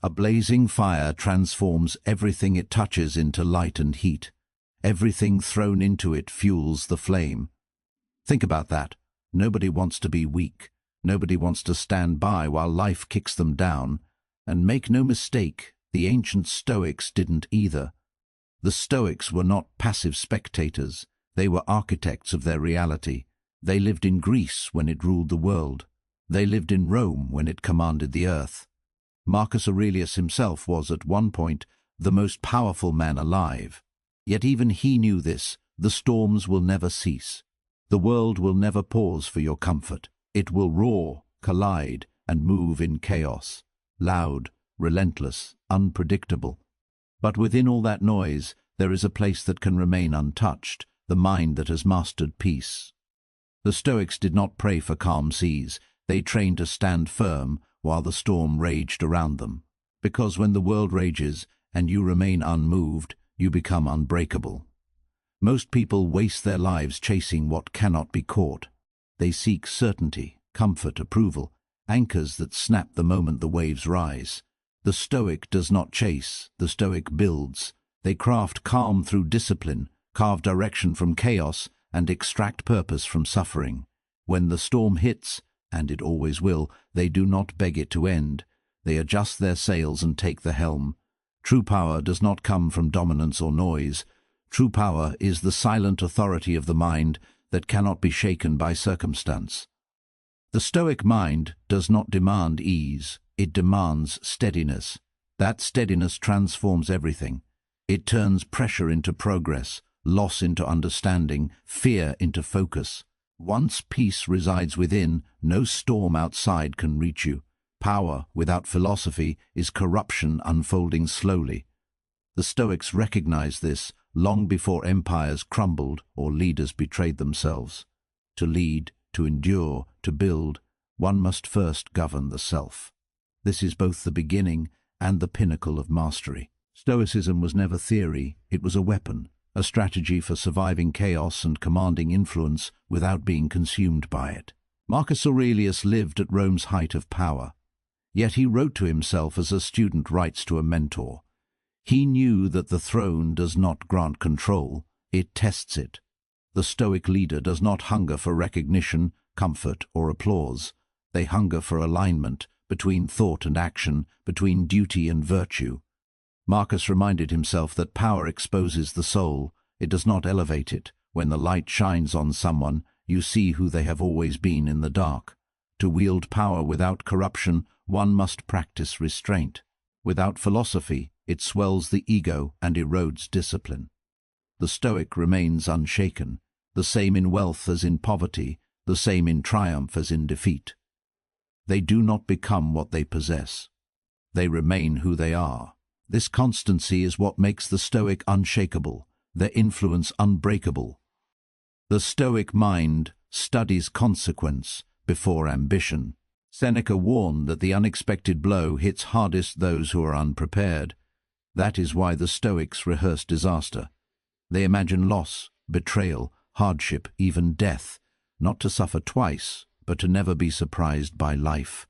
A blazing fire transforms everything it touches into light and heat. Everything thrown into it fuels the flame. Think about that. Nobody wants to be weak. Nobody wants to stand by while life kicks them down. And make no mistake, the ancient Stoics didn't either. The Stoics were not passive spectators. They were architects of their reality. They lived in Greece when it ruled the world. They lived in Rome when it commanded the earth. Marcus Aurelius himself was at one point the most powerful man alive. Yet even he knew this: the storms will never cease. The world will never pause for your comfort. It will roar, collide, and move in chaos. Loud, relentless, unpredictable. But within all that noise, there is a place that can remain untouched, the mind that has mastered peace. The Stoics did not pray for calm seas. They trained to stand firm while the storm raged around them. Because when the world rages and you remain unmoved, you become unbreakable. Most people waste their lives chasing what cannot be caught. They seek certainty, comfort, approval, anchors that snap the moment the waves rise. The Stoic does not chase, the Stoic builds. They craft calm through discipline, carve direction from chaos, and extract purpose from suffering. When the storm hits, and it always will, they do not beg it to end. They adjust their sails and take the helm. True power does not come from dominance or noise. True power is the silent authority of the mind that cannot be shaken by circumstance. The Stoic mind does not demand ease, it demands steadiness. That steadiness transforms everything. It turns pressure into progress, loss into understanding, fear into focus. Once peace resides within, no storm outside can reach you. Power without philosophy is corruption unfolding slowly. The Stoics recognized this long before empires crumbled or leaders betrayed themselves. To lead, to endure, to build, one must first govern the self. This is both the beginning and the pinnacle of mastery. Stoicism was never theory, it was a weapon, a strategy for surviving chaos and commanding influence without being consumed by it. Marcus Aurelius lived at Rome's height of power. Yet he wrote to himself as a student writes to a mentor. He knew that the throne does not grant control, it tests it. The Stoic leader does not hunger for recognition, comfort, or applause. They hunger for alignment between thought and action, between duty and virtue. Marcus reminded himself that power exposes the soul, it does not elevate it. When the light shines on someone, you see who they have always been in the dark. To wield power without corruption, one must practice restraint. Without philosophy, it swells the ego and erodes discipline. The Stoic remains unshaken, the same in wealth as in poverty, the same in triumph as in defeat. They do not become what they possess. They remain who they are. This constancy is what makes the Stoic unshakable, their influence unbreakable. The Stoic mind studies consequence before ambition. Seneca warned that the unexpected blow hits hardest those who are unprepared. That is why the Stoics rehearse disaster. They imagine loss, betrayal, hardship, even death, not to suffer twice, but to never be surprised by life.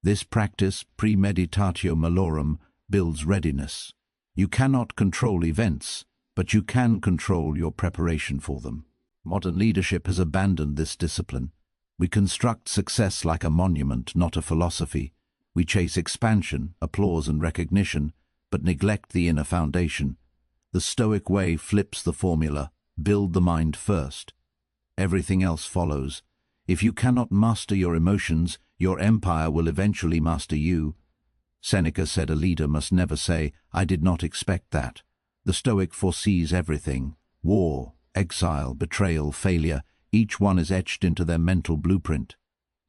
This practice, premeditatio malorum, builds readiness. You cannot control events, but you can control your preparation for them. Modern leadership has abandoned this discipline. We construct success like a monument, not a philosophy. We chase expansion, applause and recognition, but neglect the inner foundation. The Stoic way flips the formula: build the mind first. Everything else follows. If you cannot master your emotions, your empire will eventually master you. Seneca said a leader must never say, "I did not expect that." The Stoic foresees everything: war, exile, betrayal, failure. Each one is etched into their mental blueprint.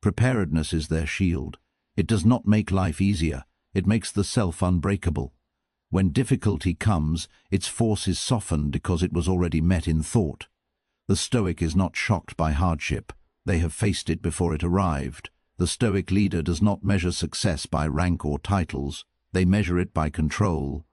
Preparedness is their shield. It does not make life easier. It makes the self unbreakable. When difficulty comes, its force is softened because it was already met in thought. The Stoic is not shocked by hardship. They have faced it before it arrived. The Stoic leader does not measure success by rank or titles. They measure it by control.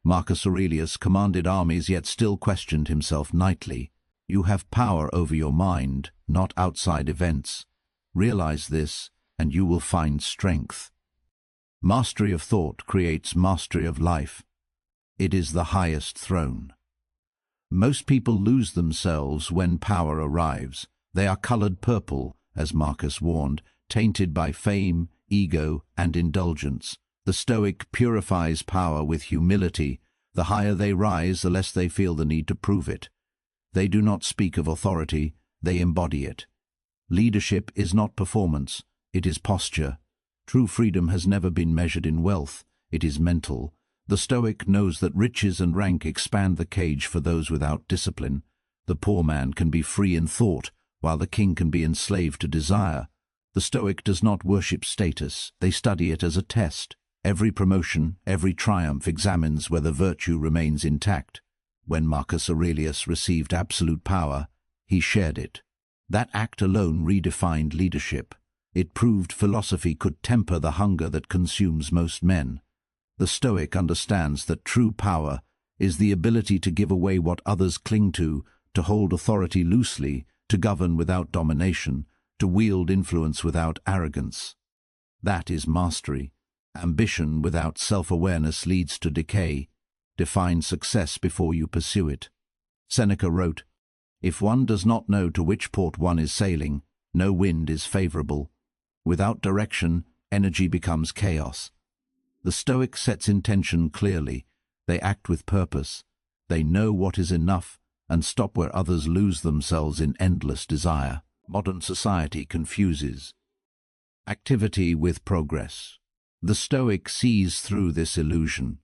Marcus Aurelius commanded armies yet still questioned himself nightly. You have power over your mind, not outside events. Realize this, and you will find strength. Mastery of thought creates mastery of life. It is the highest throne. Most people lose themselves when power arrives. They are colored purple, as Marcus warned, tainted by fame, ego, and indulgence. The Stoic purifies power with humility. The higher they rise, the less they feel the need to prove it. They do not speak of authority, they embody it. Leadership is not performance, it is posture. True freedom has never been measured in wealth, it is mental. The Stoic knows that riches and rank expand the cage for those without discipline. The poor man can be free in thought, while the king can be enslaved to desire. The Stoic does not worship status, they study it as a test. Every promotion, every triumph examines whether virtue remains intact. When Marcus Aurelius received absolute power, he shared it. That act alone redefined leadership. It proved philosophy could temper the hunger that consumes most men. The Stoic understands that true power is the ability to give away what others cling to hold authority loosely, to govern without domination, to wield influence without arrogance. That is mastery. Ambition without self-awareness leads to decay. Define success before you pursue it. Seneca wrote, "If one does not know to which port one is sailing, no wind is favorable. Without direction, energy becomes chaos." The Stoic sets intention clearly. They act with purpose. They know what is enough and stop where others lose themselves in endless desire. Modern society confuses activity with progress. The Stoic sees through this illusion.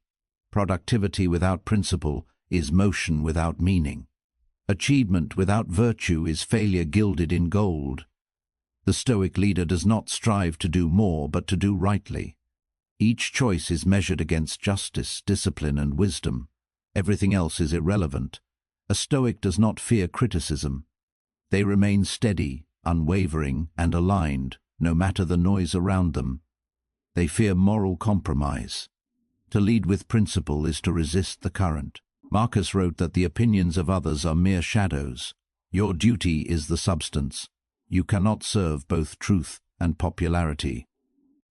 Productivity without principle is motion without meaning. Achievement without virtue is failure gilded in gold. The Stoic leader does not strive to do more, but to do rightly. Each choice is measured against justice, discipline, and wisdom. Everything else is irrelevant. A Stoic does not fear criticism. They remain steady, unwavering, and aligned, no matter the noise around them. They fear moral compromise. To lead with principle is to resist the current. Marcus wrote that the opinions of others are mere shadows. Your duty is the substance. You cannot serve both truth and popularity.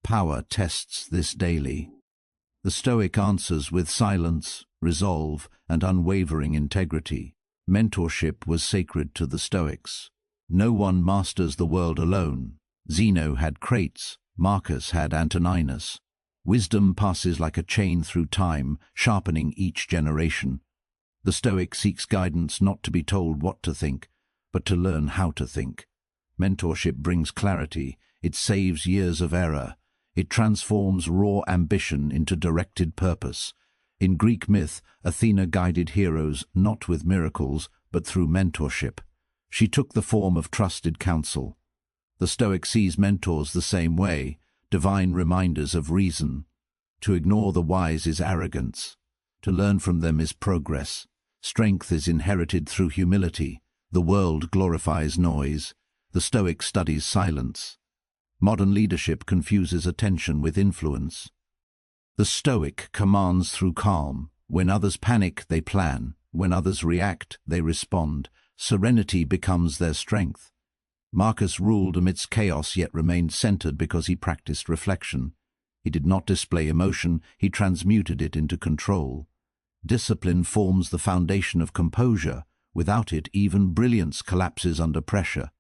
Power tests this daily. The Stoic answers with silence, resolve, and unwavering integrity. Mentorship was sacred to the Stoics. No one masters the world alone. Zeno had Crates, Marcus had Antoninus. Wisdom passes like a chain through time, sharpening each generation. The Stoic seeks guidance not to be told what to think, but to learn how to think. Mentorship brings clarity. It saves years of error. It transforms raw ambition into directed purpose. In Greek myth, Athena guided heroes not with miracles, but through mentorship. She took the form of trusted counsel. The Stoic sees mentors the same way, divine reminders of reason. To ignore the wise is arrogance. To learn from them is progress. Strength is inherited through humility. The world glorifies noise. The Stoic studies silence. Modern leadership confuses attention with influence. The Stoic commands through calm. When others panic, they plan. When others react, they respond. Serenity becomes their strength. Marcus ruled amidst chaos yet remained centered because he practiced reflection. He did not display emotion, he transmuted it into control. Discipline forms the foundation of composure. Without it, even brilliance collapses under pressure.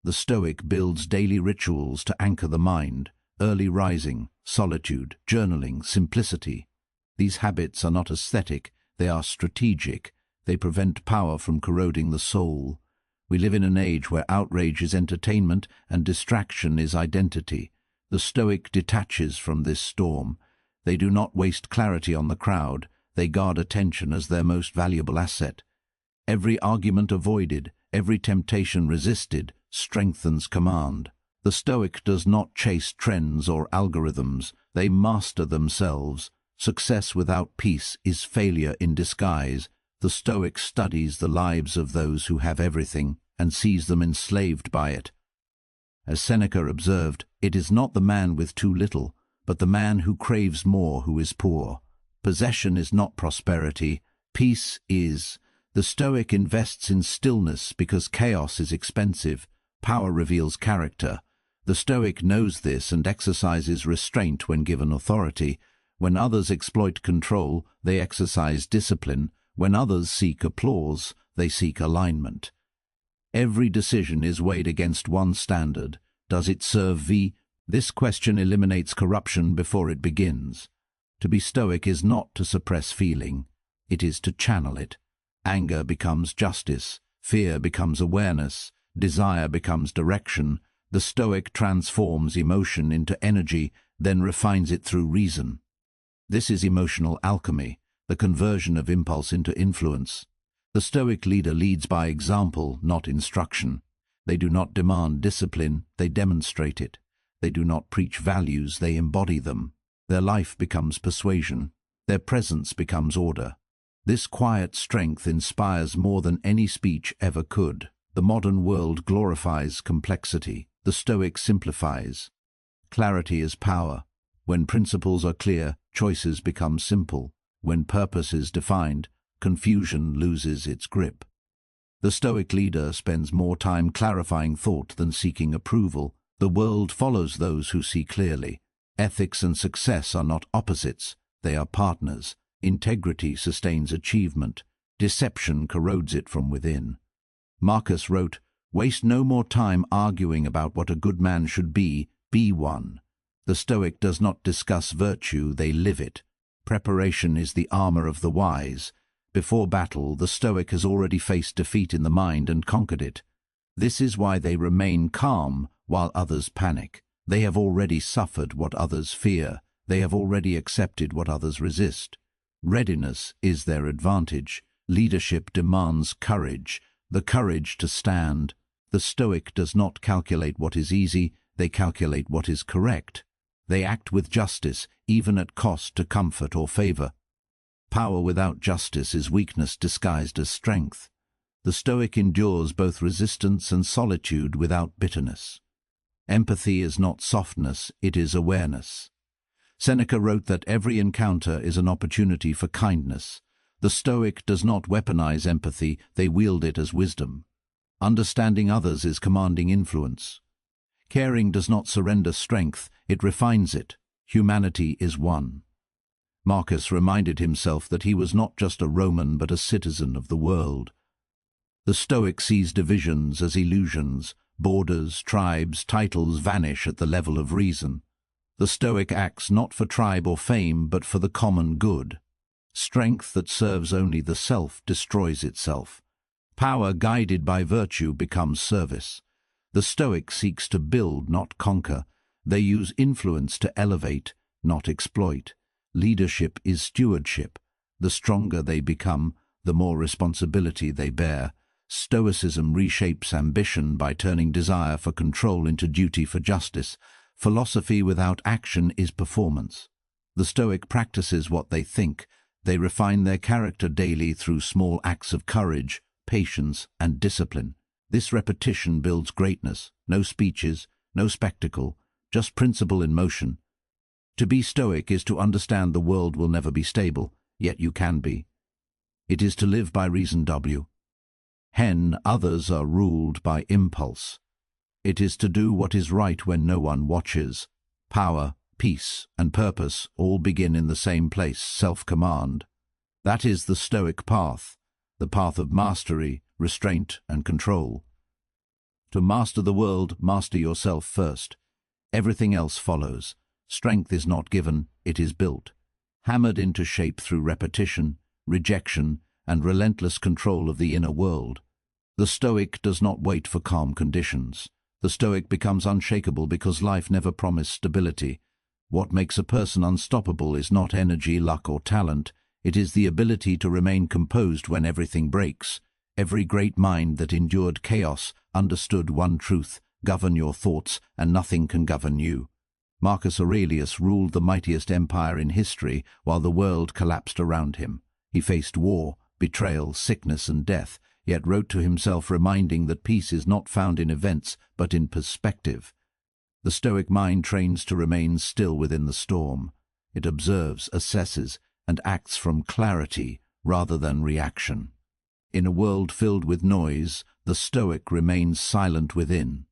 The Stoic builds daily rituals to anchor the mind: early rising, solitude, journaling, simplicity. These habits are not aesthetic, they are strategic. They prevent power from corroding the soul. We live in an age where outrage is entertainment and distraction is identity. The Stoic detaches from this storm. They do not waste clarity on the crowd. They guard attention as their most valuable asset. Every argument avoided, every temptation resisted, strengthens command. The Stoic does not chase trends or algorithms. They master themselves. Success without peace is failure in disguise. The Stoic studies the lives of those who have everything and sees them enslaved by it. As Seneca observed, it is not the man with too little, but the man who craves more who is poor. Possession is not prosperity. Peace is. The Stoic invests in stillness because chaos is expensive. Power reveals character. The Stoic knows this and exercises restraint when given authority. When others exploit control, they exercise discipline. When others seek applause, they seek alignment. Every decision is weighed against one standard. Does it serve thee? This question eliminates corruption before it begins. To be Stoic is not to suppress feeling. It is to channel it. Anger becomes justice. Fear becomes awareness. Desire becomes direction. The Stoic transforms emotion into energy, then refines it through reason. This is emotional alchemy, the conversion of impulse into influence. The Stoic leader leads by example, not instruction. They do not demand discipline, they demonstrate it. They do not preach values, they embody them. Their life becomes persuasion. Their presence becomes order. This quiet strength inspires more than any speech ever could. The modern world glorifies complexity. The Stoic simplifies. Clarity is power. When principles are clear, choices become simple. When purpose is defined, confusion loses its grip. The Stoic leader spends more time clarifying thought than seeking approval. The world follows those who see clearly. Ethics and success are not opposites, they are partners. Integrity sustains achievement. Deception corrodes it from within. Marcus wrote, "Waste no more time arguing about what a good man should be one." The Stoic does not discuss virtue, they live it. Preparation is the armor of the wise. Before battle, the Stoic has already faced defeat in the mind and conquered it. This is why they remain calm while others panic. They have already suffered what others fear. They have already accepted what others resist. Readiness is their advantage. Leadership demands courage, the courage to stand. The Stoic does not calculate what is easy, they calculate what is correct. They act with justice, even at cost to comfort or favor. Power without justice is weakness disguised as strength. The Stoic endures both resistance and solitude without bitterness. Empathy is not softness, it is awareness. Seneca wrote that every encounter is an opportunity for kindness. The Stoic does not weaponize empathy, they wield it as wisdom. Understanding others is commanding influence. Caring does not surrender strength, it refines it. Humanity is one. Marcus reminded himself that he was not just a Roman but a citizen of the world. The Stoic sees divisions as illusions. Borders, tribes, titles vanish at the level of reason. The Stoic acts not for tribe or fame but for the common good. Strength that serves only the self destroys itself. Power guided by virtue becomes service. The Stoic seeks to build, not conquer. They use influence to elevate, not exploit. Leadership is stewardship. The stronger they become, the more responsibility they bear. Stoicism reshapes ambition by turning desire for control into duty for justice. Philosophy without action is performance. The Stoic practices what they think. They refine their character daily through small acts of courage, patience, and discipline. This repetition builds greatness. No speeches, no spectacle, just principle in motion. To be Stoic is to understand the world will never be stable, yet you can be. It is to live by reason. Others are ruled by impulse. It is to do what is right when no one watches. Power, peace, and purpose all begin in the same place, self-command. That is the Stoic path, the path of mastery, restraint, and control. To master the world, master yourself first. Everything else follows. Strength is not given, it is built. Hammered into shape through repetition, rejection, and relentless control of the inner world. The Stoic does not wait for calm conditions. The Stoic becomes unshakable because life never promised stability. What makes a person unstoppable is not energy, luck, or talent. It is the ability to remain composed when everything breaks. Every great mind that endured chaos understood one truth: govern your thoughts, and nothing can govern you. Marcus Aurelius ruled the mightiest empire in history while the world collapsed around him. He faced war, betrayal, sickness, and death, yet wrote to himself reminding that peace is not found in events, but in perspective. The Stoic mind trains to remain still within the storm. It observes, assesses, and acts from clarity rather than reaction. In a world filled with noise, the Stoic remains silent within.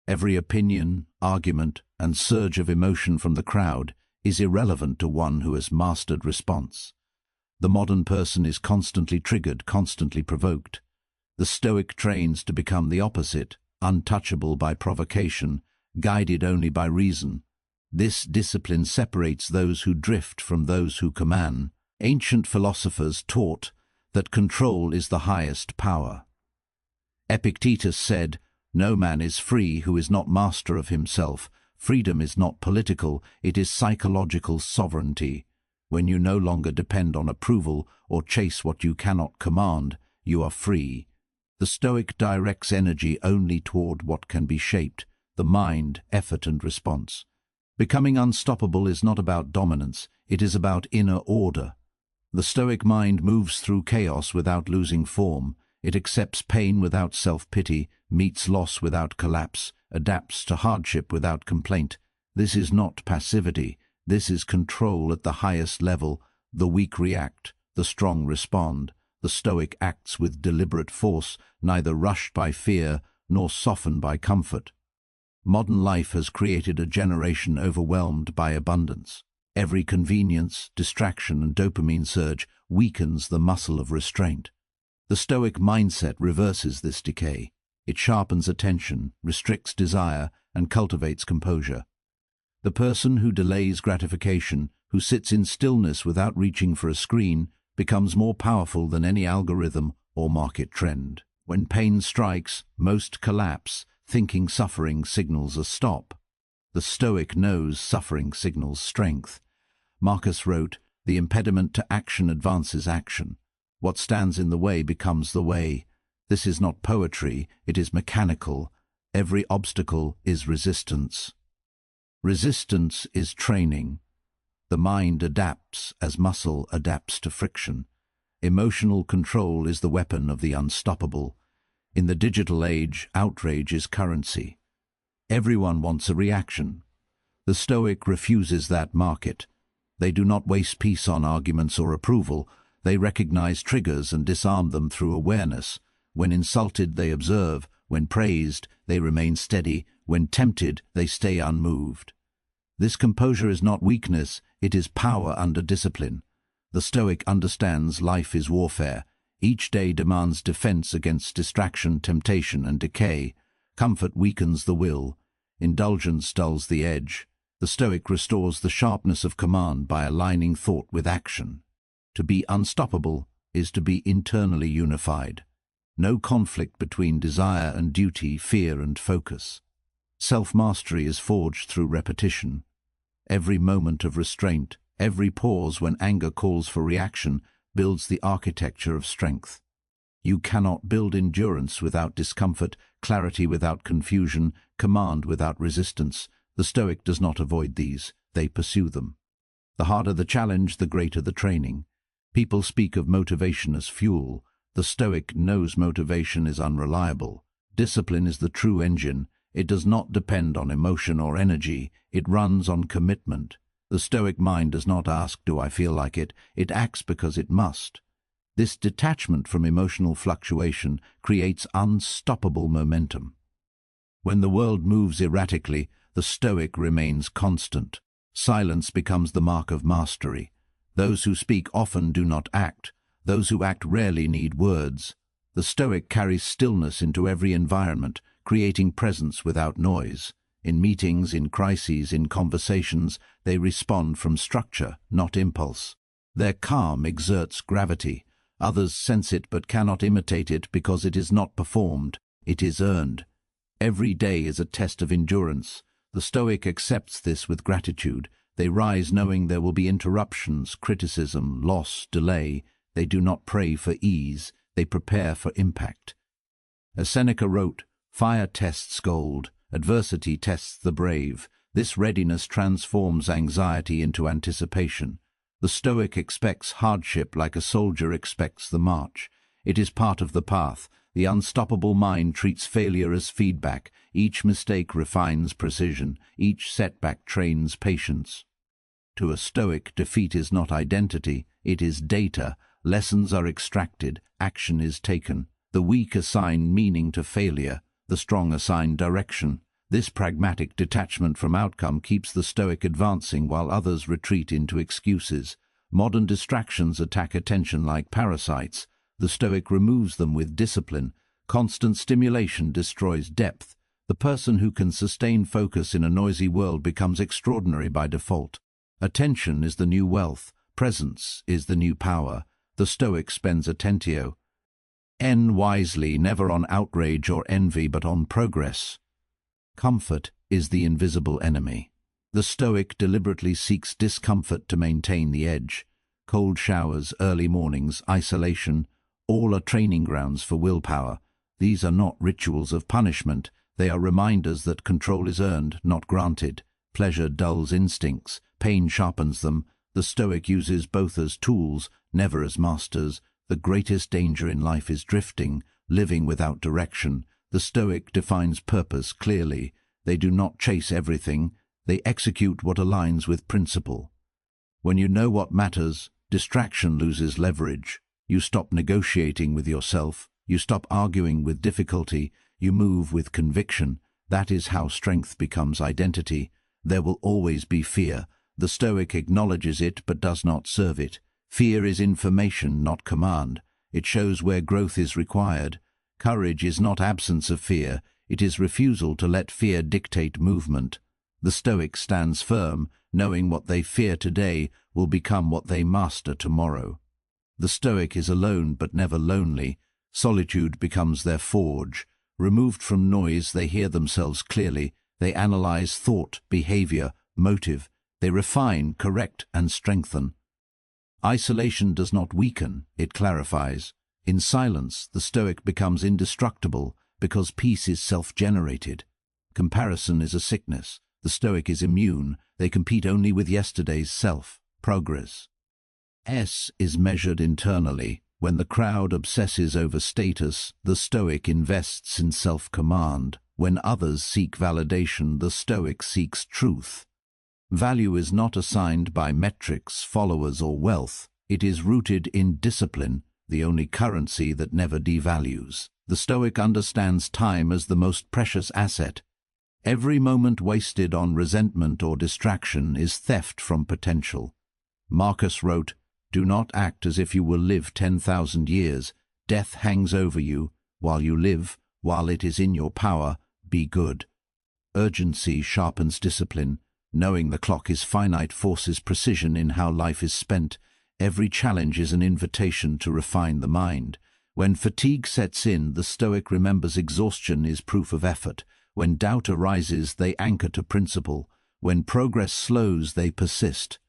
Every opinion, argument, and surge of emotion from the crowd is irrelevant to one who has mastered response. The modern person is constantly triggered, constantly provoked. The Stoic trains to become the opposite, untouchable by provocation, guided only by reason. This discipline separates those who drift from those who command. Ancient philosophers taught that control is the highest power. Epictetus said, "No man is free who is not master of himself. Freedom is not political, it is psychological sovereignty. When you no longer depend on approval or chase what you cannot command, you are free." The Stoic directs energy only toward what can be shaped, the mind, effort, and response. Becoming unstoppable is not about dominance, it is about inner order. The Stoic mind moves through chaos without losing form. It accepts pain without self-pity, meets loss without collapse, adapts to hardship without complaint. This is not passivity. This is control at the highest level. The weak react, the strong respond. The Stoic acts with deliberate force, neither rushed by fear nor softened by comfort. Modern life has created a generation overwhelmed by abundance. Every convenience, distraction, and dopamine surge weakens the muscle of restraint. The Stoic mindset reverses this decay. It sharpens attention, restricts desire, and cultivates composure. The person who delays gratification, who sits in stillness without reaching for a screen, becomes more powerful than any algorithm or market trend. When pain strikes, most collapse, thinking suffering signals a stop. The Stoic knows suffering signals strength. Marcus wrote, "The impediment to action advances action. What stands in the way becomes the way." This is not poetry, it is mechanical. Every obstacle is resistance. Resistance is training. The mind adapts as muscle adapts to friction. Emotional control is the weapon of the unstoppable. In the digital age, outrage is currency. Everyone wants a reaction. The Stoic refuses that market. They do not waste peace on arguments or approval. They recognize triggers and disarm them through awareness. When insulted, they observe. When praised, they remain steady. When tempted, they stay unmoved. This composure is not weakness, it is power under discipline. The Stoic understands life is warfare. Each day demands defense against distraction, temptation, and decay. Comfort weakens the will. Indulgence dulls the edge. The Stoic restores the sharpness of command by aligning thought with action. To be unstoppable is to be internally unified. No conflict between desire and duty, fear and focus. Self-mastery is forged through repetition. Every moment of restraint, every pause when anger calls for reaction, builds the architecture of strength. You cannot build endurance without discomfort, clarity without confusion, command without resistance. The Stoic does not avoid these, they pursue them. The harder the challenge, the greater the training. People speak of motivation as fuel. The Stoic knows motivation is unreliable. Discipline is the true engine. It does not depend on emotion or energy. It runs on commitment. The Stoic mind does not ask, "Do I feel like it?" It acts because it must. This detachment from emotional fluctuation creates unstoppable momentum. When the world moves erratically, the Stoic remains constant. Silence becomes the mark of mastery. Those who speak often do not act. Those who act rarely need words. The Stoic carries stillness into every environment, creating presence without noise. In meetings, in crises, in conversations, they respond from structure, not impulse. Their calm exerts gravity. Others sense it but cannot imitate it because it is not performed, it is earned. Every day is a test of endurance. The Stoic accepts this with gratitude. They rise knowing there will be interruptions, criticism, loss, delay. They do not pray for ease, they prepare for impact. As Seneca wrote, "Fire tests gold, adversity tests the brave." This readiness transforms anxiety into anticipation. The Stoic expects hardship like a soldier expects the march. It is part of the path. The unstoppable mind treats failure as feedback. Each mistake refines precision. Each setback trains patience. To a Stoic, defeat is not identity, it is data. Lessons are extracted, action is taken. The weak assign meaning to failure, the strong assign direction. This pragmatic detachment from outcome keeps the Stoic advancing while others retreat into excuses. Modern distractions attack attention like parasites. The Stoic removes them with discipline. Constant stimulation destroys depth. The person who can sustain focus in a noisy world becomes extraordinary by default. Attention is the new wealth. Presence is the new power. The Stoic spends attentio wisely, never on outrage or envy, but on progress. Comfort is the invisible enemy. The Stoic deliberately seeks discomfort to maintain the edge. Cold showers, early mornings, isolation, all are training grounds for willpower. These are not rituals of punishment. They are reminders that control is earned, not granted. Pleasure dulls instincts. Pain sharpens them. The Stoic uses both as tools, never as masters. The greatest danger in life is drifting, living without direction. The Stoic defines purpose clearly. They do not chase everything. They execute what aligns with principle. When you know what matters, distraction loses leverage. You stop negotiating with yourself. You stop arguing with difficulty. You move with conviction. That is how strength becomes identity. There will always be fear. The Stoic acknowledges it but does not serve it. Fear is information, not command. It shows where growth is required. Courage is not absence of fear. It is refusal to let fear dictate movement. The Stoic stands firm, knowing what they fear today will become what they master tomorrow. The Stoic is alone but never lonely. Solitude becomes their forge. Removed from noise, they hear themselves clearly. They analyze thought, behavior, motive. They refine, correct, and strengthen. Isolation does not weaken, it clarifies. In silence, the Stoic becomes indestructible because peace is self-generated. Comparison is a sickness. The Stoic is immune. They compete only with yesterday's self. Progress is measured internally. When the crowd obsesses over status, the Stoic invests in self-command. When others seek validation, the Stoic seeks truth. Value is not assigned by metrics, followers, or wealth. It is rooted in discipline, the only currency that never devalues. The Stoic understands time as the most precious asset. Every moment wasted on resentment or distraction is theft from potential. Marcus wrote, "Do not act as if you will live 10,000 years. Death hangs over you. While you live, while it is in your power, be good." Urgency sharpens discipline. Knowing the clock is finite forces precision in how life is spent. Every challenge is an invitation to refine the mind. When fatigue sets in, the Stoic remembers exhaustion is proof of effort. When doubt arises, they anchor to principle. When progress slows, they persist.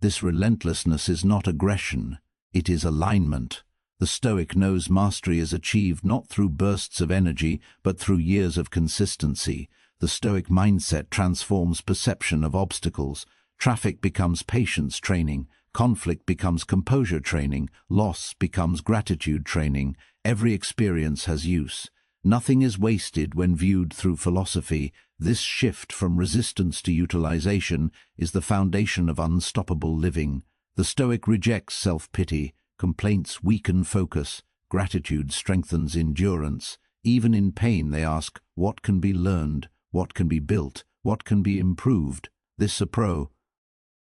This relentlessness is not aggression, it is alignment. The Stoic knows mastery is achieved not through bursts of energy, but through years of consistency. The Stoic mindset transforms perception of obstacles. Traffic becomes patience training. Conflict becomes composure training. Loss becomes gratitude training. Every experience has use. Nothing is wasted when viewed through philosophy. This shift from resistance to utilization is the foundation of unstoppable living. The Stoic rejects self-pity. Complaints weaken focus. Gratitude strengthens endurance. Even in pain they ask, what can be learned? What can be built? What can be improved? This approach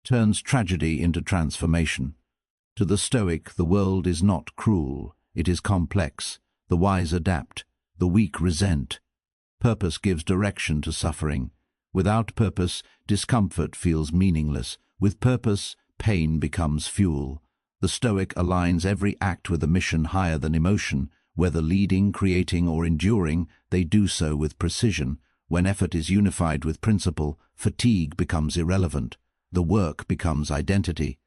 turns tragedy into transformation. To the Stoic, the world is not cruel. It is complex. The wise adapt. The weak resent. Purpose gives direction to suffering. Without purpose, discomfort feels meaningless. With purpose, pain becomes fuel. The Stoic aligns every act with a mission higher than emotion. Whether leading, creating, or enduring, they do so with precision. When effort is unified with principle, fatigue becomes irrelevant. The work becomes identity.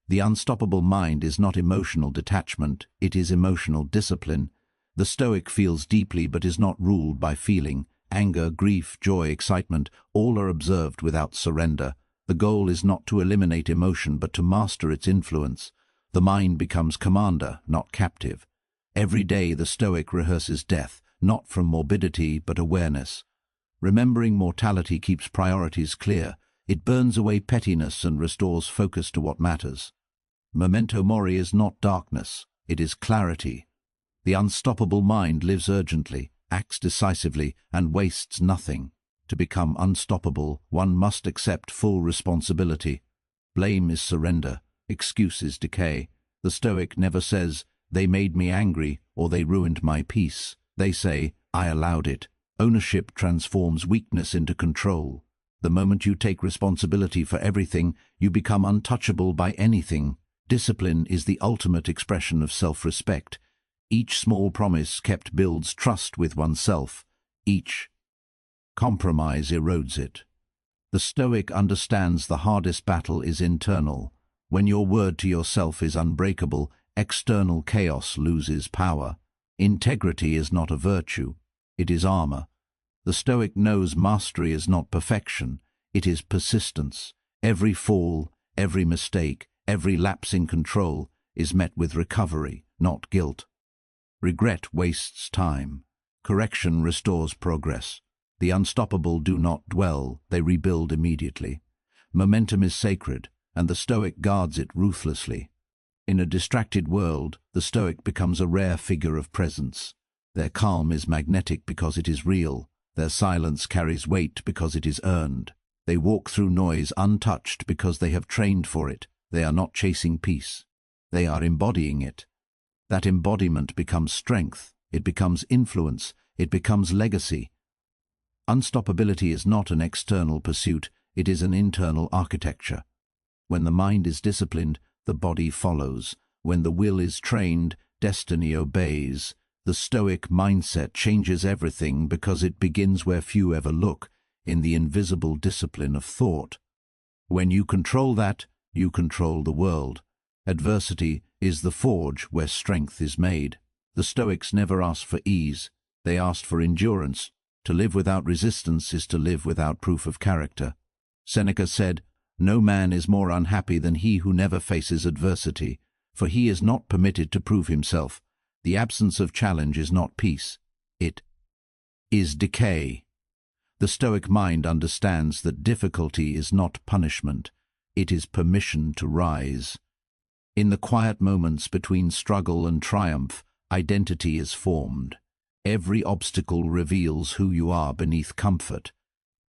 The unstoppable mind is not emotional detachment, it is emotional discipline. The Stoic feels deeply but is not ruled by feeling. Anger, grief, joy, excitement, all are observed without surrender. The goal is not to eliminate emotion but to master its influence. The mind becomes commander, not captive. Every day the Stoic rehearses death, not from morbidity but awareness. Remembering mortality keeps priorities clear. It burns away pettiness and restores focus to what matters. Memento mori is not darkness, it is clarity. The unstoppable mind lives urgently, acts decisively, and wastes nothing. To become unstoppable, one must accept full responsibility. Blame is surrender, excuse is decay. The Stoic never says, "They made me angry," or "They ruined my peace." They say, "I allowed it." Ownership transforms weakness into control. The moment you take responsibility for everything, you become untouchable by anything. Discipline is the ultimate expression of self-respect. Each small promise kept builds trust with oneself. Each compromise erodes it. The Stoic understands the hardest battle is internal. When your word to yourself is unbreakable, external chaos loses power. Integrity is not a virtue, it is armor. The Stoic knows mastery is not perfection, it is persistence. Every fall, every mistake, every lapse in control is met with recovery, not guilt. Regret wastes time. Correction restores progress. The unstoppable do not dwell, they rebuild immediately. Momentum is sacred, and the Stoic guards it ruthlessly. In a distracted world, the Stoic becomes a rare figure of presence. Their calm is magnetic because it is real. Their silence carries weight because it is earned. They walk through noise untouched because they have trained for it. They are not chasing peace. They are embodying it. That embodiment becomes strength. It becomes influence. It becomes legacy. Unstoppability is not an external pursuit, it is an internal architecture. When the mind is disciplined, the body follows. When the will is trained, destiny obeys. The Stoic mindset changes everything because it begins where few ever look, in the invisible discipline of thought. When you control that, you control the world. Adversity is the forge where strength is made. The Stoics never asked for ease, they asked for endurance. To live without resistance is to live without proof of character. Seneca said, "No man is more unhappy than he who never faces adversity, for he is not permitted to prove himself. The absence of challenge is not peace. It is decay." The Stoic mind understands that difficulty is not punishment. It is permission to rise. In the quiet moments between struggle and triumph, identity is formed. Every obstacle reveals who you are beneath comfort.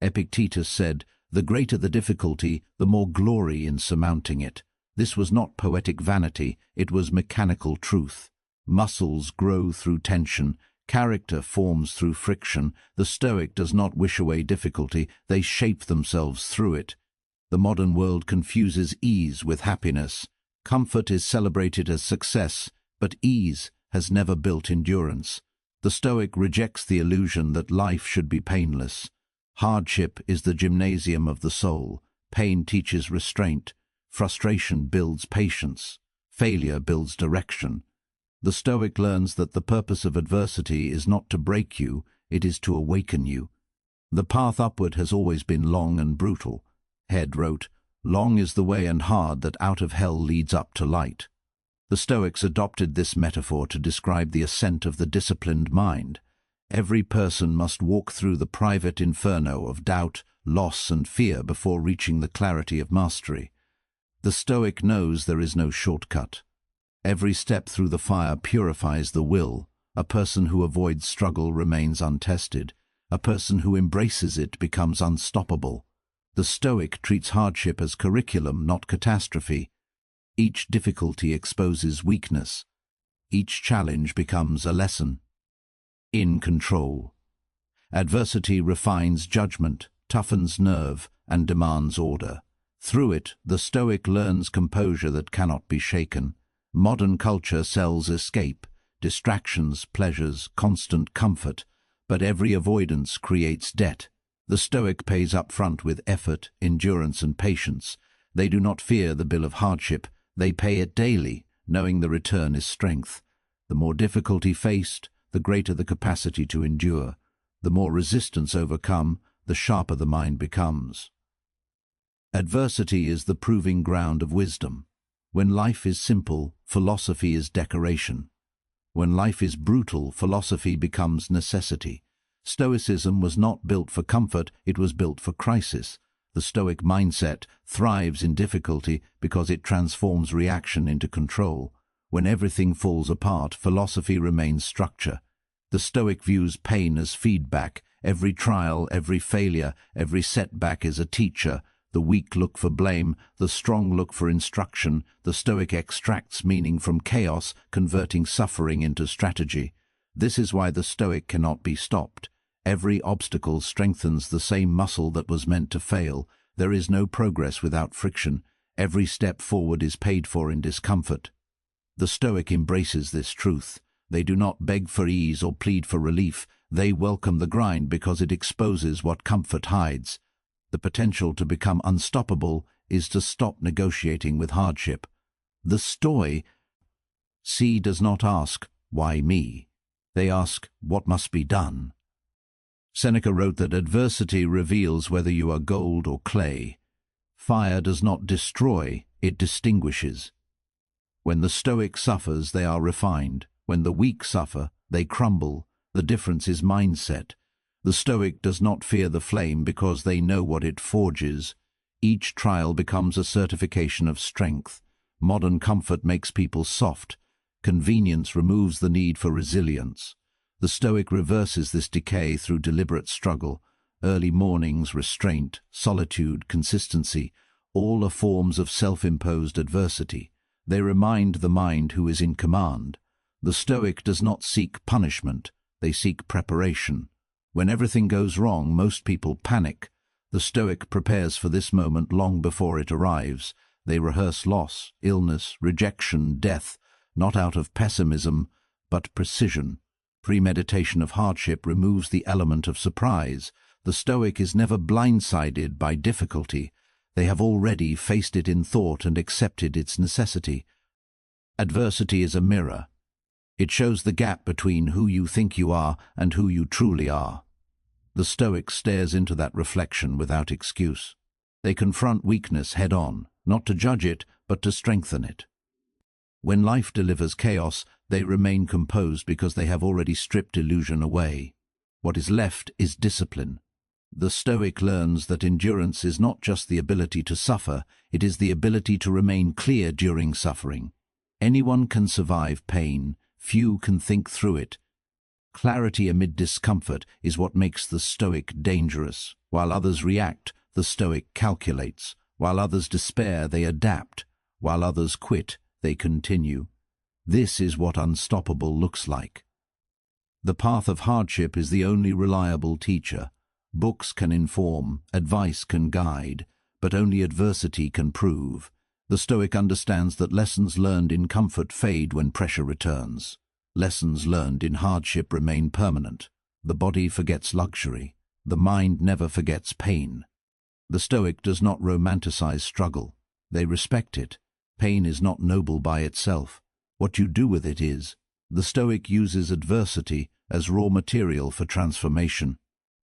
Epictetus said, "The greater the difficulty, the more glory in surmounting it." This was not poetic vanity, it was mechanical truth. Muscles grow through tension, character forms through friction. The Stoic does not wish away difficulty, they shape themselves through it. The modern world confuses ease with happiness. Comfort is celebrated as success, but ease has never built endurance. The Stoic rejects the illusion that life should be painless. Hardship is the gymnasium of the soul. Pain teaches restraint. Frustration builds patience. Failure builds direction. The Stoic learns that the purpose of adversity is not to break you, it is to awaken you. The path upward has always been long and brutal. Head wrote, "Long is the way and hard that out of hell leads up to light." The Stoics adopted this metaphor to describe the ascent of the disciplined mind. Every person must walk through the private inferno of doubt, loss, and fear before reaching the clarity of mastery. The Stoic knows there is no shortcut. Every step through the fire purifies the will. A person who avoids struggle remains untested. A person who embraces it becomes unstoppable. The Stoic treats hardship as curriculum, not catastrophe. Each difficulty exposes weakness. Each challenge becomes a lesson. In control. Adversity refines judgment, toughens nerve, and demands order. Through it, the Stoic learns composure that cannot be shaken. Modern culture sells escape, distractions, pleasures, constant comfort, but every avoidance creates debt. The Stoic pays up front with effort, endurance, and patience. They do not fear the bill of hardship. They pay it daily, knowing the return is strength. The more difficulty faced, the greater the capacity to endure. The more resistance overcome, the sharper the mind becomes. Adversity is the proving ground of wisdom. When life is simple, philosophy is decoration. When life is brutal, philosophy becomes necessity. Stoicism was not built for comfort, it was built for crisis. The Stoic mindset thrives in difficulty because it transforms reaction into control. When everything falls apart, philosophy remains structure. The Stoic views pain as feedback. Every trial, every failure, every setback is a teacher. The weak look for blame, the strong look for instruction. The Stoic extracts meaning from chaos, converting suffering into strategy. This is why the Stoic cannot be stopped. Every obstacle strengthens the same muscle that was meant to fail. There is no progress without friction. Every step forward is paid for in discomfort. The Stoic embraces this truth. They do not beg for ease or plead for relief. They welcome the grind because it exposes what comfort hides. The potential to become unstoppable is to stop negotiating with hardship. The Stoic does not ask, "Why me?" They ask, "What must be done?" Seneca wrote that adversity reveals whether you are gold or clay. Fire does not destroy, it distinguishes. When the Stoic suffers, they are refined. When the weak suffer, they crumble. The difference is mindset. The Stoic does not fear the flame because they know what it forges. Each trial becomes a certification of strength. Modern comfort makes people soft. Convenience removes the need for resilience. The Stoic reverses this decay through deliberate struggle. Early mornings, restraint, solitude, consistency, all are forms of self-imposed adversity. They remind the mind who is in command. The Stoic does not seek punishment, they seek preparation. When everything goes wrong, most people panic. The Stoic prepares for this moment long before it arrives. They rehearse loss, illness, rejection, death, not out of pessimism, but precision. Premeditation of hardship removes the element of surprise. The Stoic is never blindsided by difficulty. They have already faced it in thought and accepted its necessity. Adversity is a mirror. It shows the gap between who you think you are and who you truly are. The Stoic stares into that reflection without excuse. They confront weakness head-on, not to judge it, but to strengthen it. When life delivers chaos, they remain composed because they have already stripped illusion away. What is left is discipline. The Stoic learns that endurance is not just the ability to suffer, it is the ability to remain clear during suffering. Anyone can survive pain, few can think through it. Clarity amid discomfort is what makes the Stoic dangerous. While others react, the Stoic calculates. While others despair, they adapt. While others quit, they continue. This is what unstoppable looks like. The path of hardship is the only reliable teacher. Books can inform, advice can guide, but only adversity can prove. The Stoic understands that lessons learned in comfort fade when pressure returns. Lessons learned in hardship remain permanent. The body forgets luxury. The mind never forgets pain. The Stoic does not romanticize struggle. They respect it. Pain is not noble by itself. What you do with it is. The Stoic uses adversity as raw material for transformation.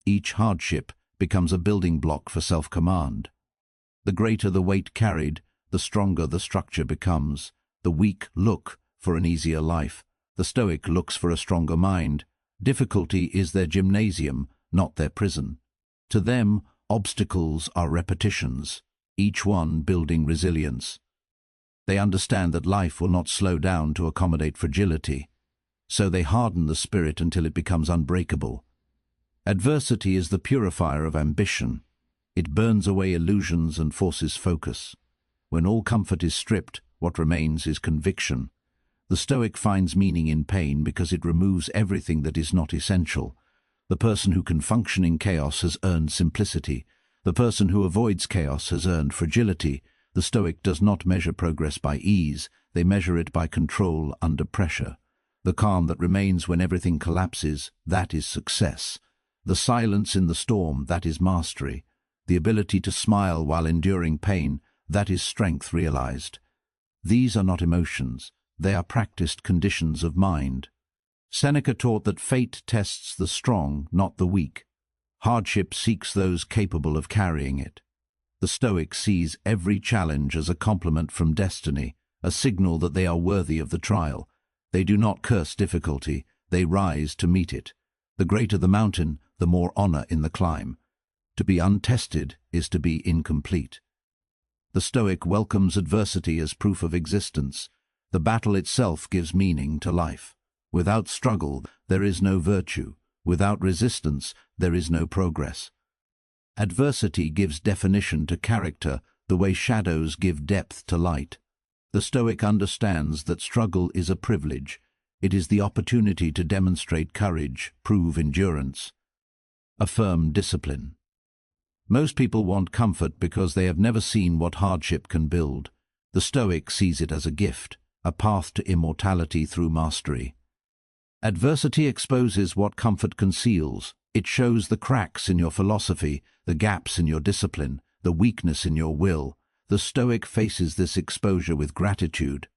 Each hardship becomes a building block for self-command. The greater the weight carried, the stronger the structure becomes. The weak look for an easier life. The Stoic looks for a stronger mind. Difficulty is their gymnasium, not their prison. To them, obstacles are repetitions, each one building resilience. They understand that life will not slow down to accommodate fragility, so they harden the spirit until it becomes unbreakable. Adversity is the purifier of ambition. It burns away illusions and forces focus. When all comfort is stripped, what remains is conviction. The Stoic finds meaning in pain because it removes everything that is not essential. The person who can function in chaos has earned simplicity. The person who avoids chaos has earned fragility. The Stoic does not measure progress by ease, they measure it by control under pressure. The calm that remains when everything collapses, that is success. The silence in the storm, that is mastery. The ability to smile while enduring pain, that is strength realized. These are not emotions, they are practiced conditions of mind. Seneca taught that fate tests the strong, not the weak. Hardship seeks those capable of carrying it. The Stoic sees every challenge as a compliment from destiny, a signal that they are worthy of the trial. They do not curse difficulty, they rise to meet it. The greater the mountain, the more honor in the climb. To be untested is to be incomplete. The Stoic welcomes adversity as proof of existence. The battle itself gives meaning to life. Without struggle, there is no virtue. Without resistance, there is no progress. Adversity gives definition to character the way shadows give depth to light. The Stoic understands that struggle is a privilege. It is the opportunity to demonstrate courage, prove endurance, affirm discipline. Most people want comfort because they have never seen what hardship can build. The Stoic sees it as a gift, a path to immortality through mastery. Adversity exposes what comfort conceals. It shows the cracks in your philosophy, the gaps in your discipline, the weakness in your will. The Stoic faces this exposure with gratitude.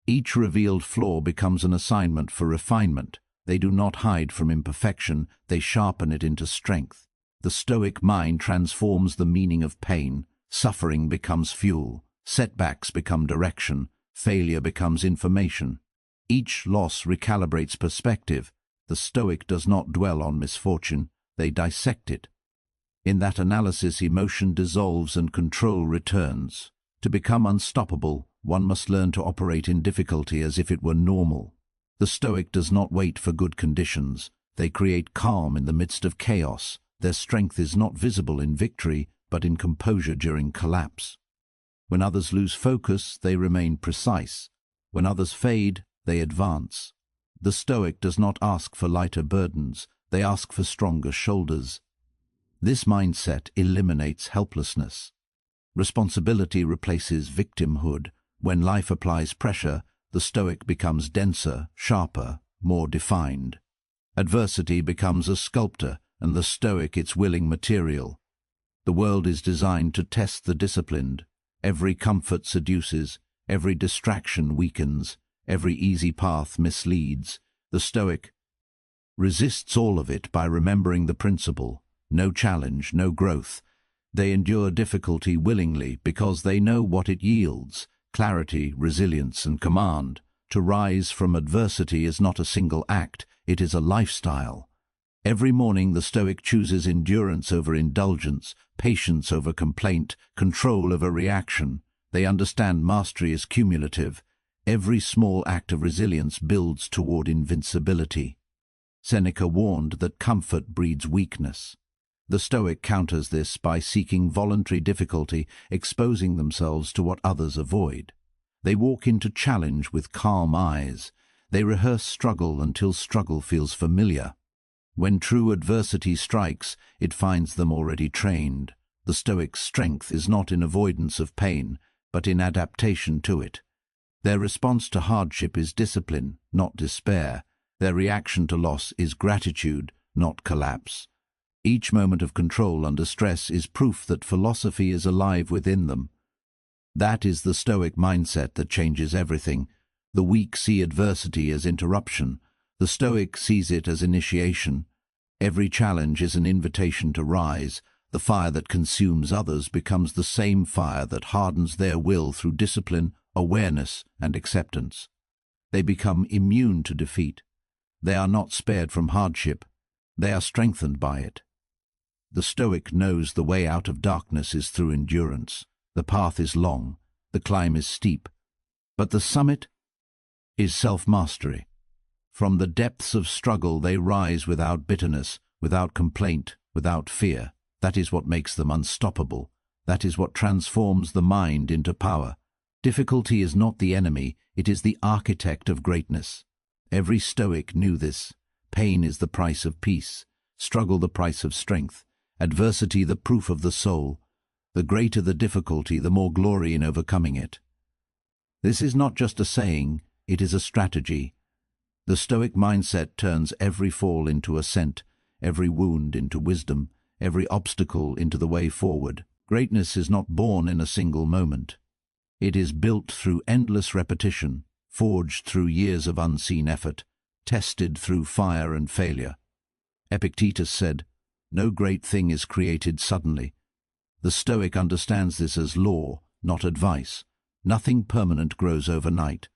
Each revealed flaw becomes an assignment for refinement. They do not hide from imperfection, they sharpen it into strength. The Stoic mind transforms the meaning of pain. Suffering becomes fuel. Setbacks become direction. Failure becomes information. Each loss recalibrates perspective. The Stoic does not dwell on misfortune, they dissect it. In that analysis, emotion dissolves and control returns. To become unstoppable, one must learn to operate in difficulty as if it were normal. The Stoic does not wait for good conditions. They create calm in the midst of chaos. Their strength is not visible in victory, but in composure during collapse. When others lose focus, they remain precise. When others fade, they advance. The Stoic does not ask for lighter burdens. They ask for stronger shoulders. This mindset eliminates helplessness. Responsibility replaces victimhood. When life applies pressure, the Stoic becomes denser, sharper, more defined. Adversity becomes a sculptor, and the Stoic its willing material. The world is designed to test the disciplined. Every comfort seduces, every distraction weakens, every easy path misleads. The Stoic resists all of it by remembering the principle: no challenge, no growth. They endure difficulty willingly because they know what it yields: clarity, resilience, and command. To rise from adversity is not a single act, it is a lifestyle. Every morning the Stoic chooses endurance over indulgence, patience over complaint, control over reaction. They understand mastery is cumulative. Every small act of resilience builds toward invincibility. Seneca warned that comfort breeds weakness. The Stoic counters this by seeking voluntary difficulty, exposing themselves to what others avoid. They walk into challenge with calm eyes. They rehearse struggle until struggle feels familiar. When true adversity strikes, it finds them already trained. The Stoic's strength is not in avoidance of pain, but in adaptation to it. Their response to hardship is discipline, not despair. Their reaction to loss is gratitude, not collapse. Each moment of control under stress is proof that philosophy is alive within them. That is the Stoic mindset that changes everything. The weak see adversity as interruption. The Stoic sees it as initiation. Every challenge is an invitation to rise. The fire that consumes others becomes the same fire that hardens their will through discipline, awareness, and acceptance. They become immune to defeat. They are not spared from hardship. They are strengthened by it. The Stoic knows the way out of darkness is through endurance. The path is long, the climb is steep, but the summit is self-mastery. From the depths of struggle they rise without bitterness, without complaint, without fear. That is what makes them unstoppable. That is what transforms the mind into power. Difficulty is not the enemy, it is the architect of greatness. Every Stoic knew this. Pain is the price of peace, struggle the price of strength, adversity the proof of the soul. The greater the difficulty, the more glory in overcoming it. This is not just a saying, it is a strategy. The Stoic mindset turns every fall into ascent, every wound into wisdom, every obstacle into the way forward. Greatness is not born in a single moment. It is built through endless repetition, forged through years of unseen effort, tested through fire and failure. Epictetus said, "No great thing is created suddenly." The Stoic understands this as law, not advice. Nothing permanent grows overnight.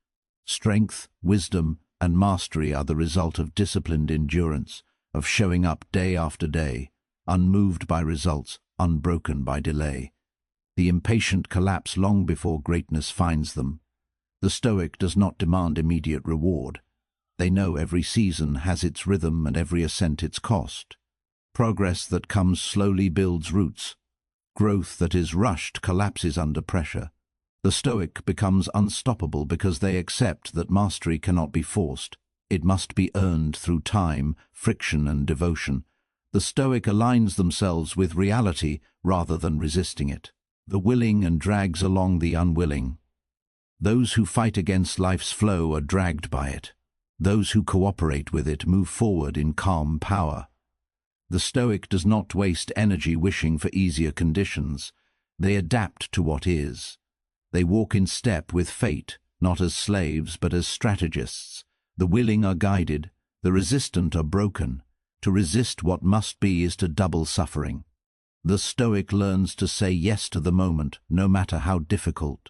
Strength, wisdom, and mastery are the result of disciplined endurance, of showing up day after day, unmoved by results, unbroken by delay. The impatient collapse long before greatness finds them. The Stoic does not demand immediate reward. They know every season has its rhythm and every ascent its cost. Progress that comes slowly builds roots. Growth that is rushed collapses under pressure. The Stoic becomes unstoppable because they accept that mastery cannot be forced. It must be earned through time, friction, and devotion. The Stoic aligns themselves with reality rather than resisting it. The willing and drags along the unwilling. Those who fight against life's flow are dragged by it. Those who cooperate with it move forward in calm power. The Stoic does not waste energy wishing for easier conditions. They adapt to what is. They walk in step with fate, not as slaves but as strategists. The willing are guided, the resistant are broken. To resist what must be is to double suffering. The Stoic learns to say yes to the moment, no matter how difficult.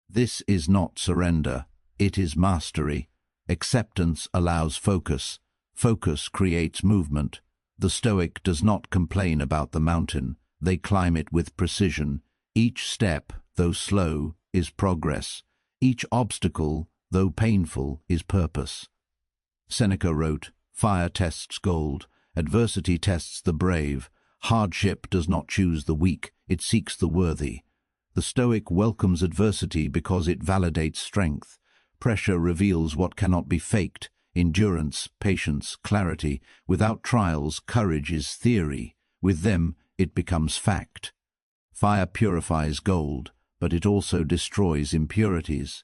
This is not surrender, it is mastery. Acceptance allows focus. Focus creates movement. The Stoic does not complain about the mountain. They climb it with precision. Each step, though slow, is progress. Each obstacle, though painful, is purpose. Seneca wrote, "Fire tests gold. Adversity tests the brave. Hardship does not choose the weak, it seeks the worthy." The Stoic welcomes adversity because it validates strength. Pressure reveals what cannot be faked. Endurance, patience, clarity. Without trials, courage is theory. With them, it becomes fact. Fire purifies gold, but it also destroys impurities.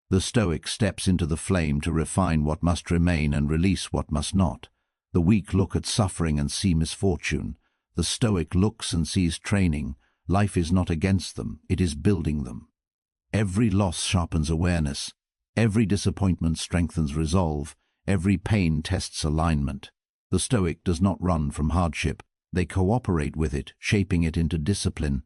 The Stoic steps into the flame to refine what must remain and release what must not. The weak look at suffering and see misfortune. The Stoic looks and sees training. Life is not against them, it is building them. Every loss sharpens awareness. Every disappointment strengthens resolve. Every pain tests alignment. The Stoic does not run from hardship. They cooperate with it, shaping it into discipline.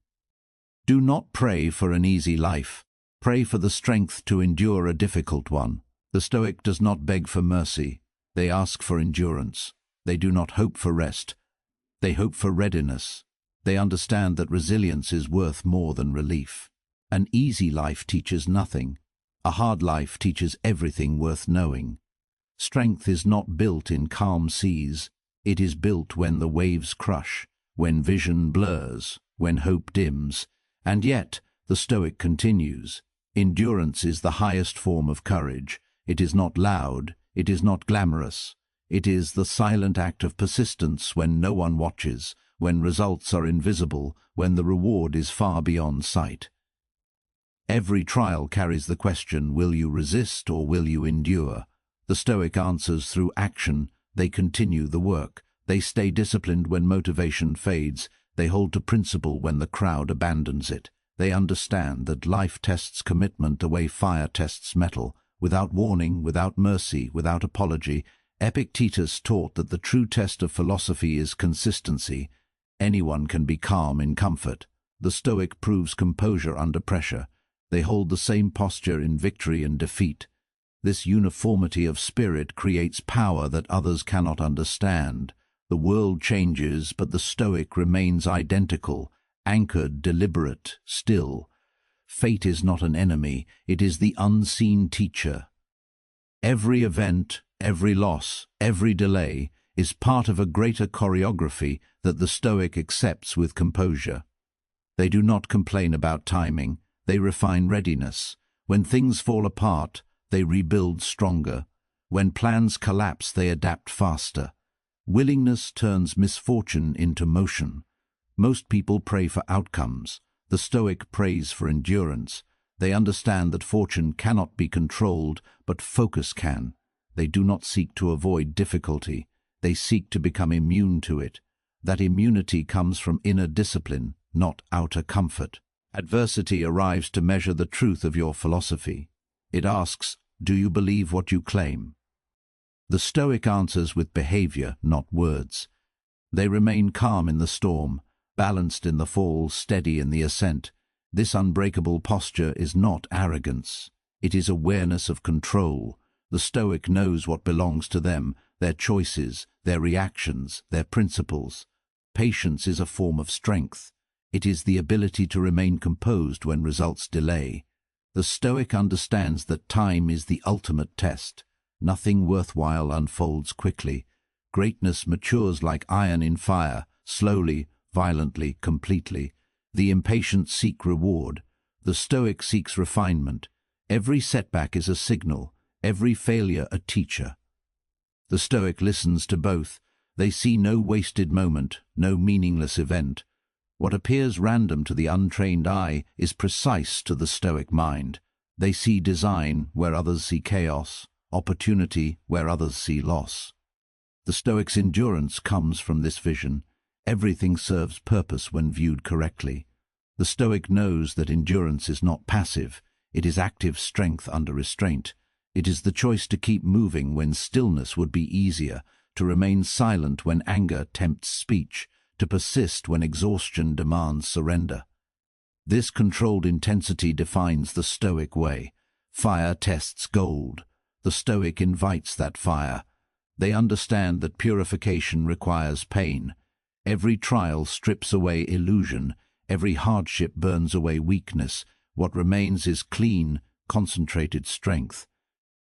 Do not pray for an easy life. Pray for the strength to endure a difficult one. The Stoic does not beg for mercy. They ask for endurance. They do not hope for rest. They hope for readiness. They understand that resilience is worth more than relief. An easy life teaches nothing. A hard life teaches everything worth knowing. Strength is not built in calm seas. It is built when the waves crush, when vision blurs, when hope dims. And yet, the Stoic continues. Endurance is the highest form of courage. It is not loud. It is not glamorous. It is the silent act of persistence when no one watches, when results are invisible, when the reward is far beyond sight. Every trial carries the question, will you resist or will you endure? The Stoic answers through action. They continue the work. They stay disciplined when motivation fades. They hold to principle when the crowd abandons it. They understand that life tests commitment the way fire tests metal, without warning, without mercy, without apology. Epictetus taught that the true test of philosophy is consistency. Anyone can be calm in comfort. The Stoic proves composure under pressure. They hold the same posture in victory and defeat. This uniformity of spirit creates power that others cannot understand. The world changes, but the Stoic remains identical, anchored, deliberate, still. Fate is not an enemy, it is the unseen teacher. Every event, every loss, every delay is part of a greater choreography that the Stoic accepts with composure. They do not complain about timing, they refine readiness. When things fall apart, they rebuild stronger. When plans collapse, they adapt faster. Willingness turns misfortune into motion. Most people pray for outcomes. The Stoic prays for endurance. They understand that fortune cannot be controlled, but focus can. They do not seek to avoid difficulty. They seek to become immune to it. That immunity comes from inner discipline, not outer comfort. Adversity arrives to measure the truth of your philosophy. It asks, do you believe what you claim? The Stoic answers with behavior, not words. They remain calm in the storm, balanced in the fall, steady in the ascent. This unbreakable posture is not arrogance. It is awareness of control. The Stoic knows what belongs to them, their choices, their reactions, their principles. Patience is a form of strength. It is the ability to remain composed when results delay. The Stoic understands that time is the ultimate test. Nothing worthwhile unfolds quickly. Greatness matures like iron in fire, slowly, violently, completely. The impatient seek reward. The Stoic seeks refinement. Every setback is a signal, every failure a teacher. The Stoic listens to both. They see no wasted moment, no meaningless event. What appears random to the untrained eye is precise to the Stoic mind. They see design where others see chaos, opportunity where others see loss. The Stoic's endurance comes from this vision. Everything serves purpose when viewed correctly. The Stoic knows that endurance is not passive, it is active strength under restraint. It is the choice to keep moving when stillness would be easier, to remain silent when anger tempts speech, to persist when exhaustion demands surrender. This controlled intensity defines the Stoic way. Fire tests gold. The Stoic invites that fire. They understand that purification requires pain. Every trial strips away illusion. Every hardship burns away weakness. What remains is clean, concentrated strength.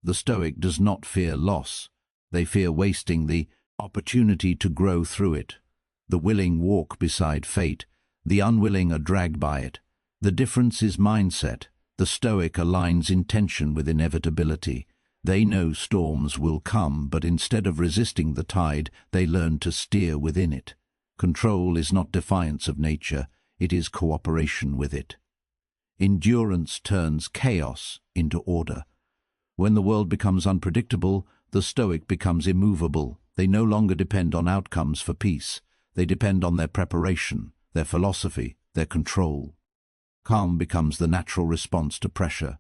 The Stoic does not fear loss. They fear wasting the opportunity to grow through it. The willing walk beside fate. The unwilling are dragged by it. The difference is mindset. The Stoic aligns intention with inevitability. They know storms will come, but instead of resisting the tide, they learn to steer within it. Control is not defiance of nature, it is cooperation with it. Endurance turns chaos into order. When the world becomes unpredictable, the Stoic becomes immovable. They no longer depend on outcomes for peace. They depend on their preparation, their philosophy, their control. Calm becomes the natural response to pressure.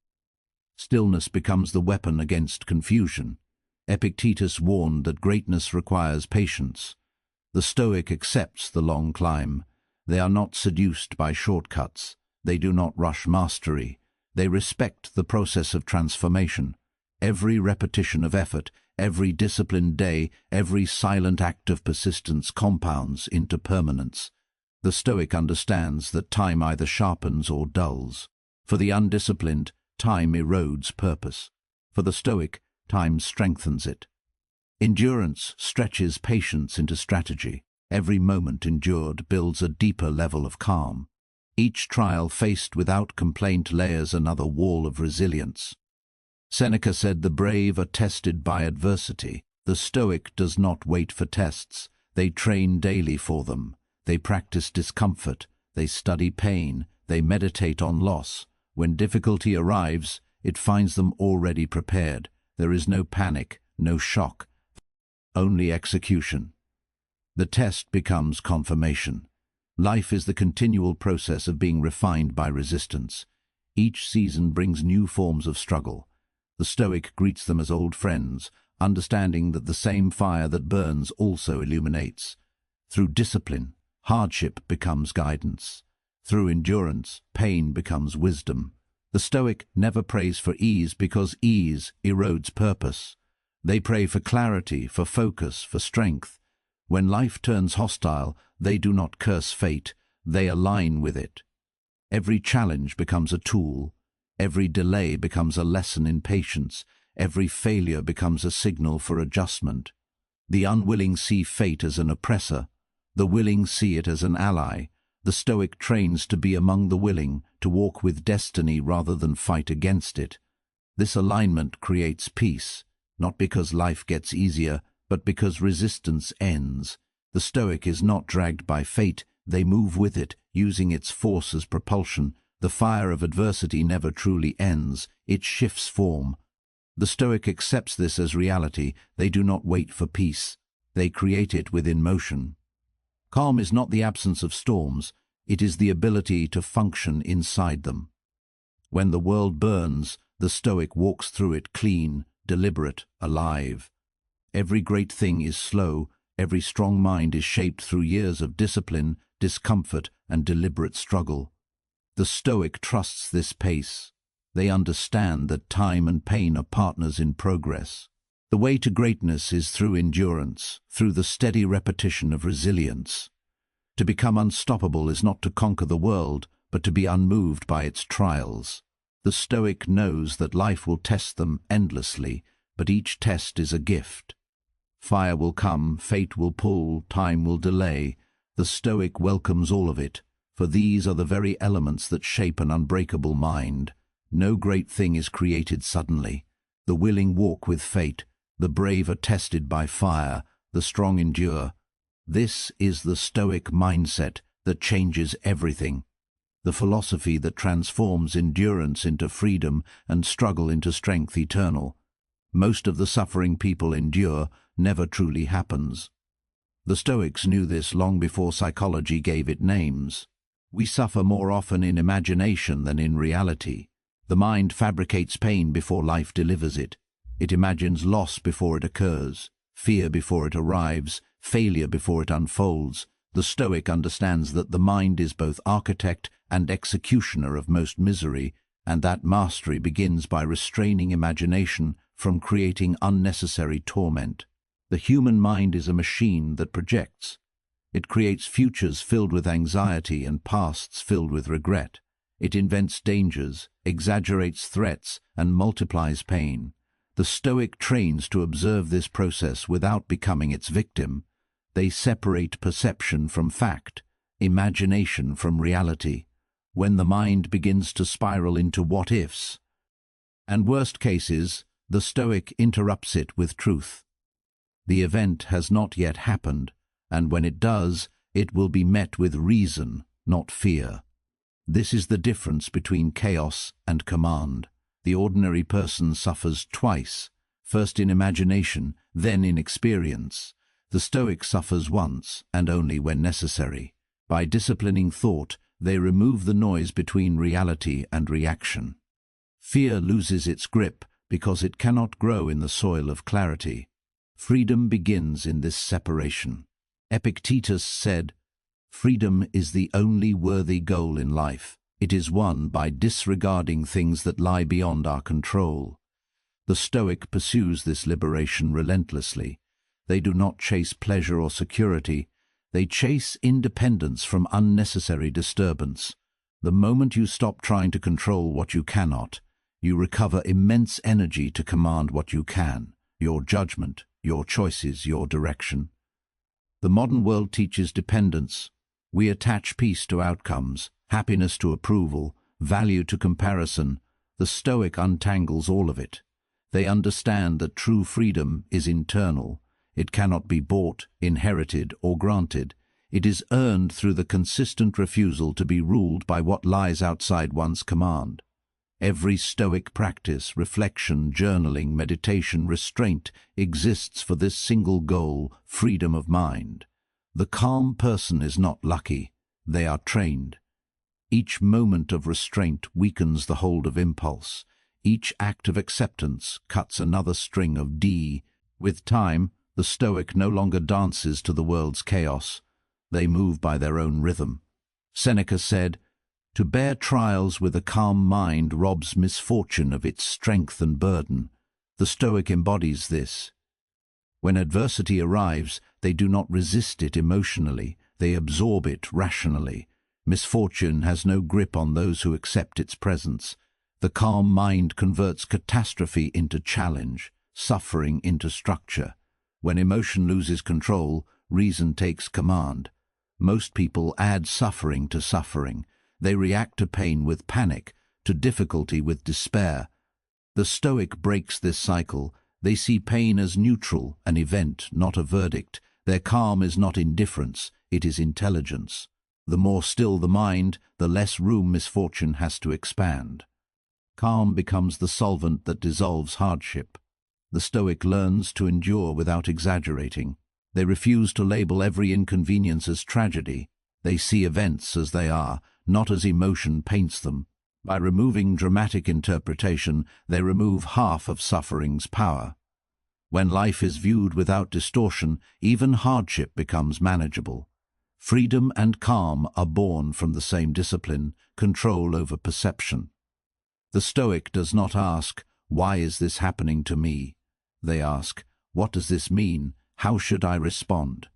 Stillness becomes the weapon against confusion. Epictetus warned that greatness requires patience. The Stoic accepts the long climb. They are not seduced by shortcuts. They do not rush mastery. They respect the process of transformation. Every repetition of effort, every disciplined day, every silent act of persistence compounds into permanence. The Stoic understands that time either sharpens or dulls. For the undisciplined, time erodes purpose. For the Stoic, time strengthens it. Endurance stretches patience into strategy. Every moment endured builds a deeper level of calm. Each trial faced without complaint layers another wall of resilience. Seneca said the brave are tested by adversity. The Stoic does not wait for tests. They train daily for them. They practice discomfort. They study pain. They meditate on loss. When difficulty arrives, it finds them already prepared. There is no panic, no shock, only execution. The test becomes confirmation. Life is the continual process of being refined by resistance. Each season brings new forms of struggle. The Stoic greets them as old friends, understanding that the same fire that burns also illuminates. Through discipline, hardship becomes guidance. Through endurance, pain becomes wisdom. The Stoic never prays for ease because ease erodes purpose. They pray for clarity, for focus, for strength. When life turns hostile, they do not curse fate, they align with it. Every challenge becomes a tool. Every delay becomes a lesson in patience. Every failure becomes a signal for adjustment. The unwilling see fate as an oppressor. The willing see it as an ally. The Stoic trains to be among the willing, to walk with destiny rather than fight against it. This alignment creates peace, not because life gets easier, but because resistance ends. The Stoic is not dragged by fate, they move with it, using its force as propulsion. The fire of adversity never truly ends, it shifts form. The Stoic accepts this as reality. They do not wait for peace, they create it within motion. Calm is not the absence of storms, it is the ability to function inside them. When the world burns, the Stoic walks through it clean, deliberate, alive. Every great thing is slow, every strong mind is shaped through years of discipline, discomfort, and deliberate struggle. The Stoic trusts this pace. They understand that time and pain are partners in progress. The way to greatness is through endurance, through the steady repetition of resilience. To become unstoppable is not to conquer the world, but to be unmoved by its trials. The Stoic knows that life will test them endlessly, but each test is a gift. Fire will come, fate will pull, time will delay. The Stoic welcomes all of it, for these are the very elements that shape an unbreakable mind. No great thing is created suddenly. The willing walk with fate, the brave are tested by fire, the strong endure. This is the Stoic mindset that changes everything. The philosophy that transforms endurance into freedom and struggle into strength eternal. Most of the suffering people endure never truly happens. The Stoics knew this long before psychology gave it names. We suffer more often in imagination than in reality. The mind fabricates pain before life delivers it. It imagines loss before it occurs, fear before it arrives, failure before it unfolds. The Stoic understands that the mind is both architect and executioner of most misery, and that mastery begins by restraining imagination from creating unnecessary torment. The human mind is a machine that projects. It creates futures filled with anxiety and pasts filled with regret. It invents dangers, exaggerates threats, and multiplies pain. The Stoic trains to observe this process without becoming its victim. They separate perception from fact, imagination from reality. When the mind begins to spiral into what-ifs and worst cases, the Stoic interrupts it with truth. The event has not yet happened, and when it does, it will be met with reason, not fear. This is the difference between chaos and command. The ordinary person suffers twice, first in imagination, then in experience. The Stoic suffers once, and only when necessary. By disciplining thought, they remove the noise between reality and reaction. Fear loses its grip because it cannot grow in the soil of clarity. Freedom begins in this separation. Epictetus said, "Freedom is the only worthy goal in life. It is won by disregarding things that lie beyond our control." The Stoic pursues this liberation relentlessly. They do not chase pleasure or security. They chase independence from unnecessary disturbance. The moment you stop trying to control what you cannot, you recover immense energy to command what you can, your judgment, your choices, your direction. The modern world teaches dependence. We attach peace to outcomes, happiness to approval, value to comparison. The Stoic untangles all of it. They understand that true freedom is internal. It cannot be bought, inherited, or granted. It is earned through the consistent refusal to be ruled by what lies outside one's command. Every Stoic practice, reflection, journaling, meditation, restraint exists for this single goal, freedom of mind. The calm person is not lucky. They are trained. Each moment of restraint weakens the hold of impulse. Each act of acceptance cuts another string of D. With time, the Stoic no longer dances to the world's chaos. They move by their own rhythm. Seneca said, "To bear trials with a calm mind robs misfortune of its strength and burden." The Stoic embodies this. When adversity arrives, they do not resist it emotionally, they absorb it rationally. Misfortune has no grip on those who accept its presence. The calm mind converts catastrophe into challenge, suffering into structure. When emotion loses control, reason takes command. Most people add suffering to suffering. They react to pain with panic, to difficulty with despair. The Stoic breaks this cycle. They see pain as neutral, an event, not a verdict. Their calm is not indifference, it is intelligence. The more still the mind, the less room misfortune has to expand. Calm becomes the solvent that dissolves hardship. The Stoic learns to endure without exaggerating. They refuse to label every inconvenience as tragedy. They see events as they are, not as emotion paints them. By removing dramatic interpretation, they remove half of suffering's power. When life is viewed without distortion, even hardship becomes manageable. Freedom and calm are born from the same discipline, control over perception. The Stoic does not ask, "Why is this happening to me?" They ask, "What does this mean? How should I respond?"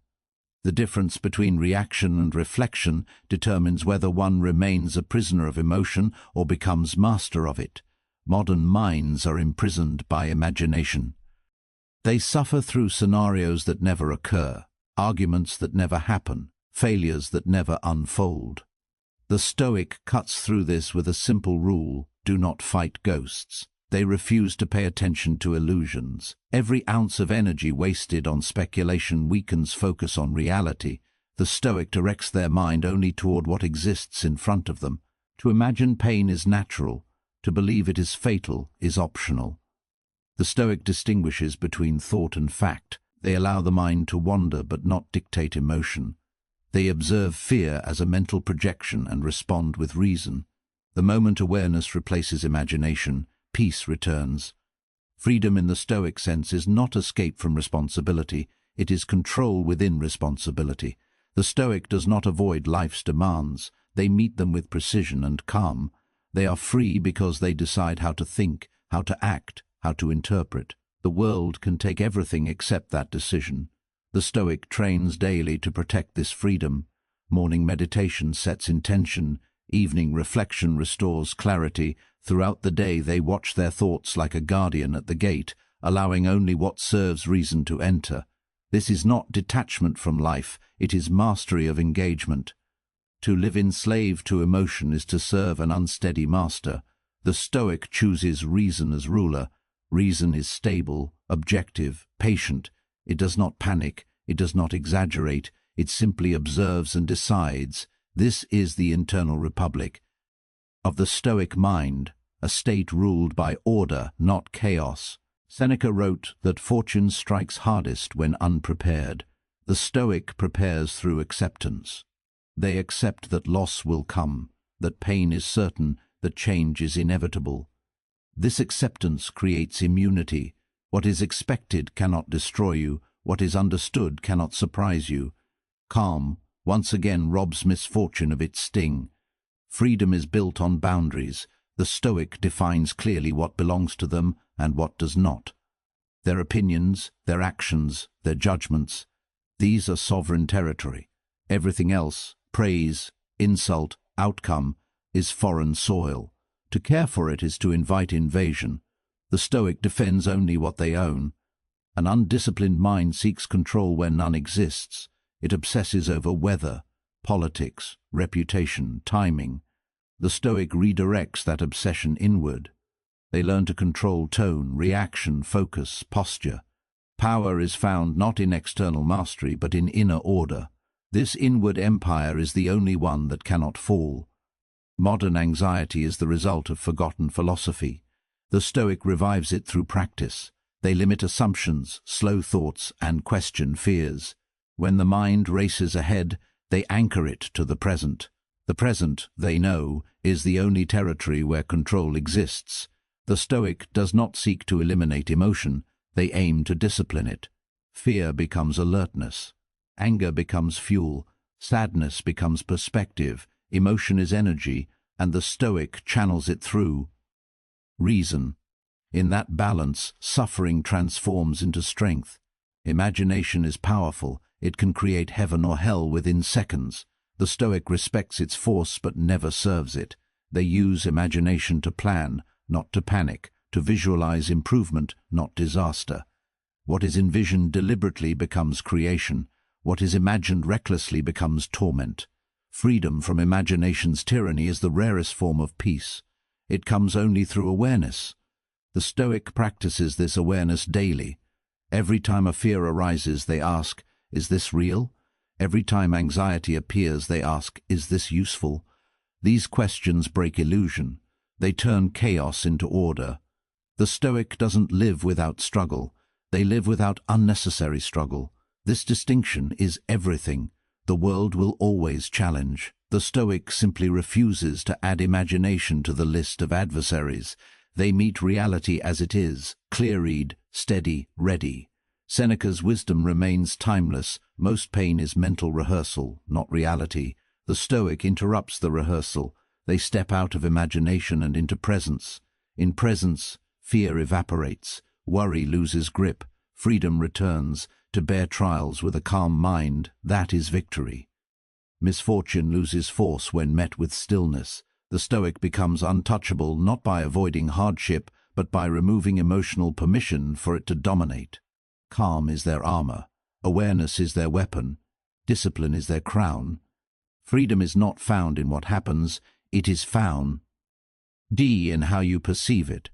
The difference between reaction and reflection determines whether one remains a prisoner of emotion or becomes master of it. Modern minds are imprisoned by imagination. They suffer through scenarios that never occur, arguments that never happen, failures that never unfold. The Stoic cuts through this with a simple rule: do not fight ghosts. They refuse to pay attention to illusions. Every ounce of energy wasted on speculation weakens focus on reality. The Stoic directs their mind only toward what exists in front of them. To imagine pain is natural. To believe it is fatal is optional. The Stoic distinguishes between thought and fact. They allow the mind to wander but not dictate emotion. They observe fear as a mental projection and respond with reason. The moment awareness replaces imagination, peace returns. Freedom in the Stoic sense is not escape from responsibility, it is control within responsibility. The Stoic does not avoid life's demands, they meet them with precision and calm. They are free because they decide how to think, how to act, how to interpret. The world can take everything except that decision. The Stoic trains daily to protect this freedom. Morning meditation sets intention, evening reflection restores clarity. Throughout the day they watch their thoughts like a guardian at the gate, allowing only what serves reason to enter. This is not detachment from life, it is mastery of engagement. To live enslaved to emotion is to serve an unsteady master. The Stoic chooses reason as ruler. Reason is stable, objective, patient. It does not panic, it does not exaggerate, it simply observes and decides. This is the internal republic of the Stoic mind, a state ruled by order, not chaos. Seneca wrote that fortune strikes hardest when unprepared. The Stoic prepares through acceptance. They accept that loss will come, that pain is certain, that change is inevitable. This acceptance creates immunity. What is expected cannot destroy you, what is understood cannot surprise you. Calm once again robs misfortune of its sting. Freedom is built on boundaries. The Stoic defines clearly what belongs to them and what does not. Their opinions, their actions, their judgments, these are sovereign territory. Everything else, praise, insult, outcome, is foreign soil. To care for it is to invite invasion. The Stoic defends only what they own. An undisciplined mind seeks control where none exists. It obsesses over weather, politics, reputation, timing. The Stoic redirects that obsession inward. They learn to control tone, reaction, focus, posture. Power is found not in external mastery but in inner order. This inward empire is the only one that cannot fall. Modern anxiety is the result of forgotten philosophy. The Stoic revives it through practice. They limit assumptions, slow thoughts, and question fears. When the mind races ahead, they anchor it to the present. The present, they know, is the only territory where control exists. The Stoic does not seek to eliminate emotion, they aim to discipline it. Fear becomes alertness. Anger becomes fuel. Sadness becomes perspective. Emotion is energy, and the Stoic channels it through reason. In that balance, suffering transforms into strength. Imagination is powerful. It can create heaven or hell within seconds. The Stoic respects its force but never serves it. They use imagination to plan, not to panic, to visualize improvement, not disaster. What is envisioned deliberately becomes creation. What is imagined recklessly becomes torment. Freedom from imagination's tyranny is the rarest form of peace. It comes only through awareness. The Stoic practices this awareness daily. Every time a fear arises, they ask, "Is this real?" Every time anxiety appears, they ask, "Is this useful?" These questions break illusion. They turn chaos into order. The Stoic doesn't live without struggle. They live without unnecessary struggle. This distinction is everything. The world will always challenge. The Stoic simply refuses to add imagination to the list of adversaries. They meet reality as it is, clear-eyed, steady, ready. Seneca's wisdom remains timeless. Most pain is mental rehearsal, not reality. The Stoic interrupts the rehearsal. They step out of imagination and into presence. In presence, fear evaporates, worry loses grip, freedom returns. To bear trials with a calm mind, that is victory. Misfortune loses force when met with stillness. The Stoic becomes untouchable not by avoiding hardship, but by removing emotional permission for it to dominate. Calm is their armor. Awareness is their weapon. Discipline is their crown. Freedom is not found in what happens, it is found in how you perceive it.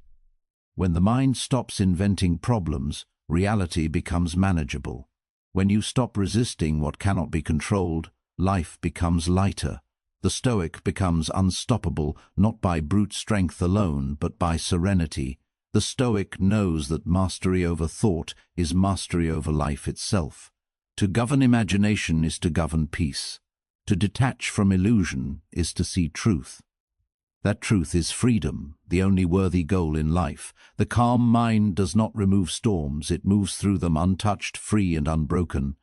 When the mind stops inventing problems, reality becomes manageable. When you stop resisting what cannot be controlled, life becomes lighter. The Stoic becomes unstoppable, not by brute strength alone, but by serenity. The Stoic knows that mastery over thought is mastery over life itself. To govern imagination is to govern peace. To detach from illusion is to see truth. That truth is freedom, the only worthy goal in life. The calm mind does not remove storms, it moves through them untouched, free and unbroken.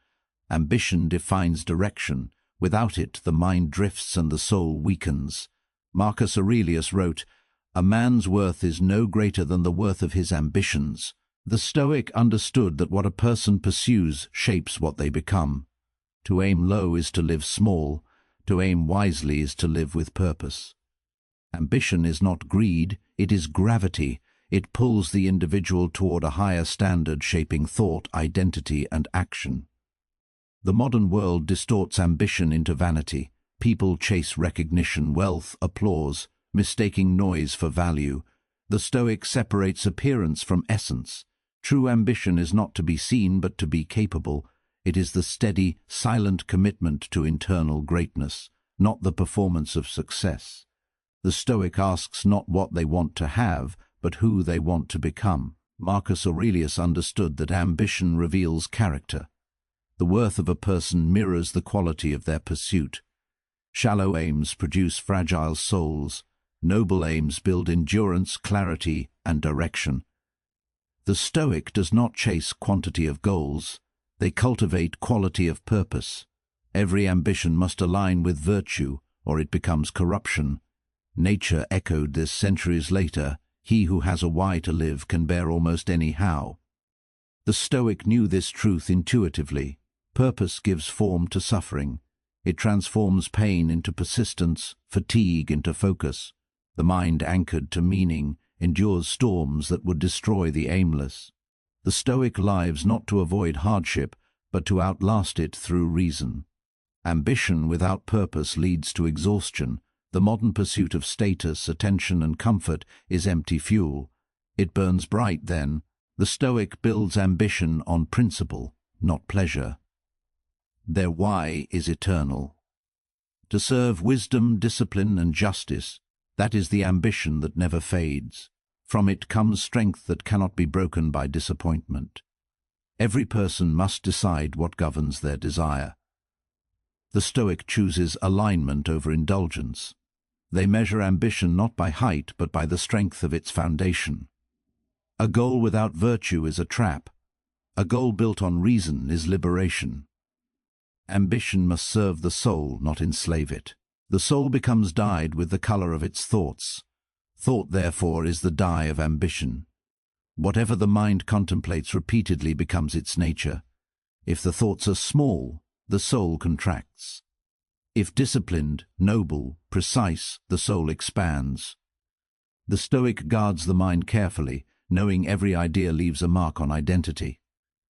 Ambition defines direction. Without it, the mind drifts and the soul weakens. Marcus Aurelius wrote, "A man's worth is no greater than the worth of his ambitions." The Stoic understood that what a person pursues shapes what they become. To aim low is to live small. To aim wisely is to live with purpose. Ambition is not greed, it is gravity. It pulls the individual toward a higher standard, shaping thought, identity, and action. The modern world distorts ambition into vanity. People chase recognition, wealth, applause, mistaking noise for value. The Stoic separates appearance from essence. True ambition is not to be seen but to be capable. It is the steady, silent commitment to internal greatness, not the performance of success. The Stoic asks not what they want to have, but who they want to become. Marcus Aurelius understood that ambition reveals character. The worth of a person mirrors the quality of their pursuit. Shallow aims produce fragile souls. Noble aims build endurance, clarity, and direction. The Stoic does not chase quantity of goals. They cultivate quality of purpose. Every ambition must align with virtue, or it becomes corruption. Nature echoed this centuries later. He who has a why to live can bear almost any how. The Stoic knew this truth intuitively. Purpose gives form to suffering. It transforms pain into persistence, fatigue into focus. The mind anchored to meaning endures storms that would destroy the aimless. The Stoic lives not to avoid hardship, but to outlast it through reason. Ambition without purpose leads to exhaustion. The modern pursuit of status, attention, and comfort is empty fuel. It burns bright then. The Stoic builds ambition on principle, not pleasure. Their why is eternal. To serve wisdom, discipline, and justice, that is the ambition that never fades. From it comes strength that cannot be broken by disappointment. Every person must decide what governs their desire. The Stoic chooses alignment over indulgence. They measure ambition not by height but by the strength of its foundation. A goal without virtue is a trap. A goal built on reason is liberation. Ambition must serve the soul, not enslave it. The soul becomes dyed with the color of its thoughts. Thought, therefore, is the dye of ambition. Whatever the mind contemplates repeatedly becomes its nature. If the thoughts are small, the soul contracts. If disciplined, noble, precise, the soul expands. The Stoic guards the mind carefully, knowing every idea leaves a mark on identity.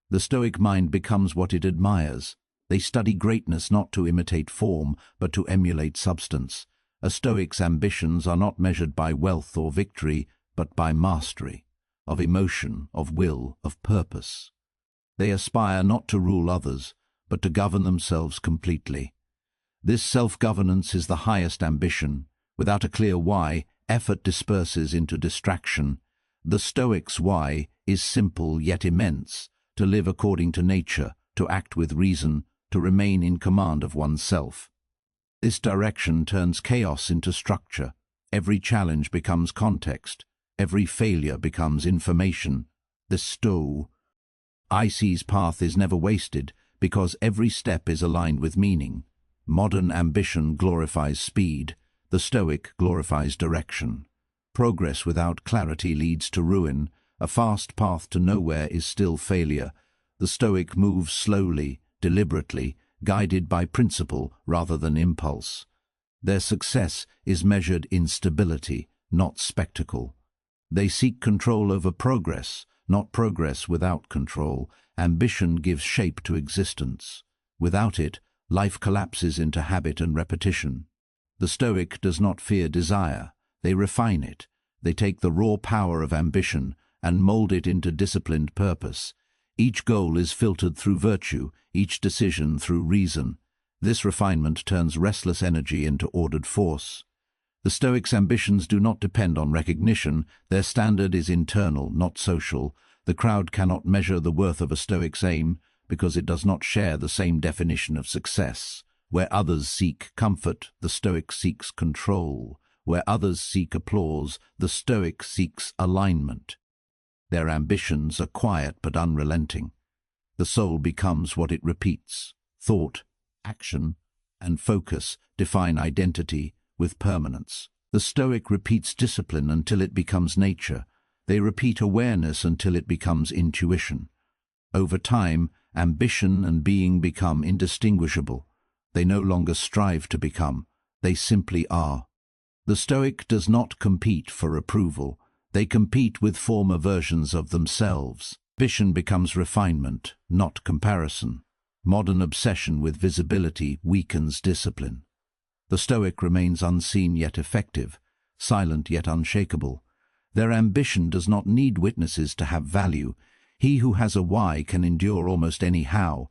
The Stoic mind becomes what it admires. They study greatness not to imitate form, but to emulate substance. A Stoic's ambitions are not measured by wealth or victory, but by mastery, of emotion, of will, of purpose. They aspire not to rule others, but to govern themselves completely. This self-governance is the highest ambition. Without a clear why, effort disperses into distraction. The Stoic's why is simple yet immense: to live according to nature, to act with reason, to remain in command of oneself. This direction turns chaos into structure. Every challenge becomes context. Every failure becomes information. The Stoic's path is never wasted because every step is aligned with meaning. Modern ambition glorifies speed. The Stoic glorifies direction. Progress without clarity leads to ruin. A fast path to nowhere is still failure. The Stoic moves slowly, deliberately, guided by principle rather than impulse. Their success is measured in stability, not spectacle. They seek control over progress, not progress without control. Ambition gives shape to existence. Without it, life collapses into habit and repetition. The Stoic does not fear desire. They refine it. They take the raw power of ambition and mold it into disciplined purpose. Each goal is filtered through virtue, each decision through reason. This refinement turns restless energy into ordered force. The Stoics' ambitions do not depend on recognition. Their standard is internal, not social. The crowd cannot measure the worth of a Stoic's aim because it does not share the same definition of success. Where others seek comfort, the Stoic seeks control. Where others seek applause, the Stoic seeks alignment. Their ambitions are quiet but unrelenting. The soul becomes what it repeats. Thought, action, and focus define identity with permanence. The Stoic repeats discipline until it becomes nature. They repeat awareness until it becomes intuition. Over time, ambition and being become indistinguishable. They no longer strive to become. They simply are. The Stoic does not compete for approval. They compete with former versions of themselves. Ambition becomes refinement, not comparison. Modern obsession with visibility weakens discipline. The Stoic remains unseen yet effective, silent yet unshakable. Their ambition does not need witnesses to have value. He who has a why can endure almost any how.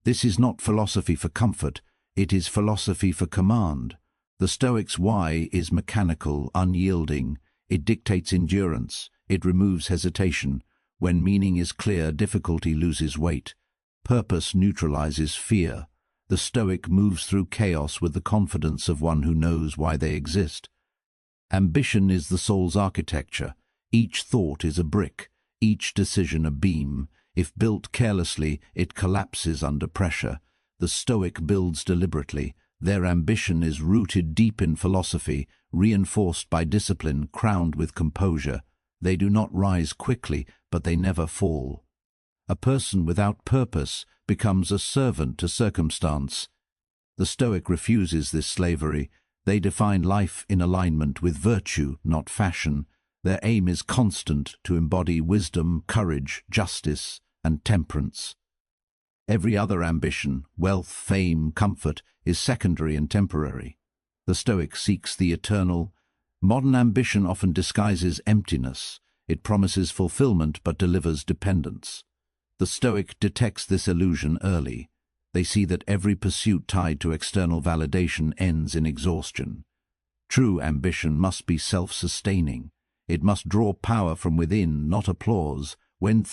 This is not philosophy for comfort, it is philosophy for command. The Stoic's why is mechanical, unyielding. It dictates endurance. It removes hesitation. When meaning is clear, difficulty loses weight. Purpose neutralizes fear. The Stoic moves through chaos with the confidence of one who knows why they exist. Ambition is the soul's architecture. Each thought is a brick, each decision a beam. If built carelessly, it collapses under pressure. The Stoic builds deliberately. Their ambition is rooted deep in philosophy, reinforced by discipline, crowned with composure. They do not rise quickly, but they never fall. A person without purpose becomes a servant to circumstance. The Stoic refuses this slavery. They define life in alignment with virtue, not fashion. Their aim is constant, to embody wisdom, courage, justice, and temperance. Every other ambition, wealth, fame, comfort, is secondary and temporary. The Stoic seeks the eternal. Modern ambition often disguises emptiness. It promises fulfillment but delivers dependence. The Stoic detects this illusion early. They see that every pursuit tied to external validation ends in exhaustion. True ambition must be self-sustaining. It must draw power from within, not applause. When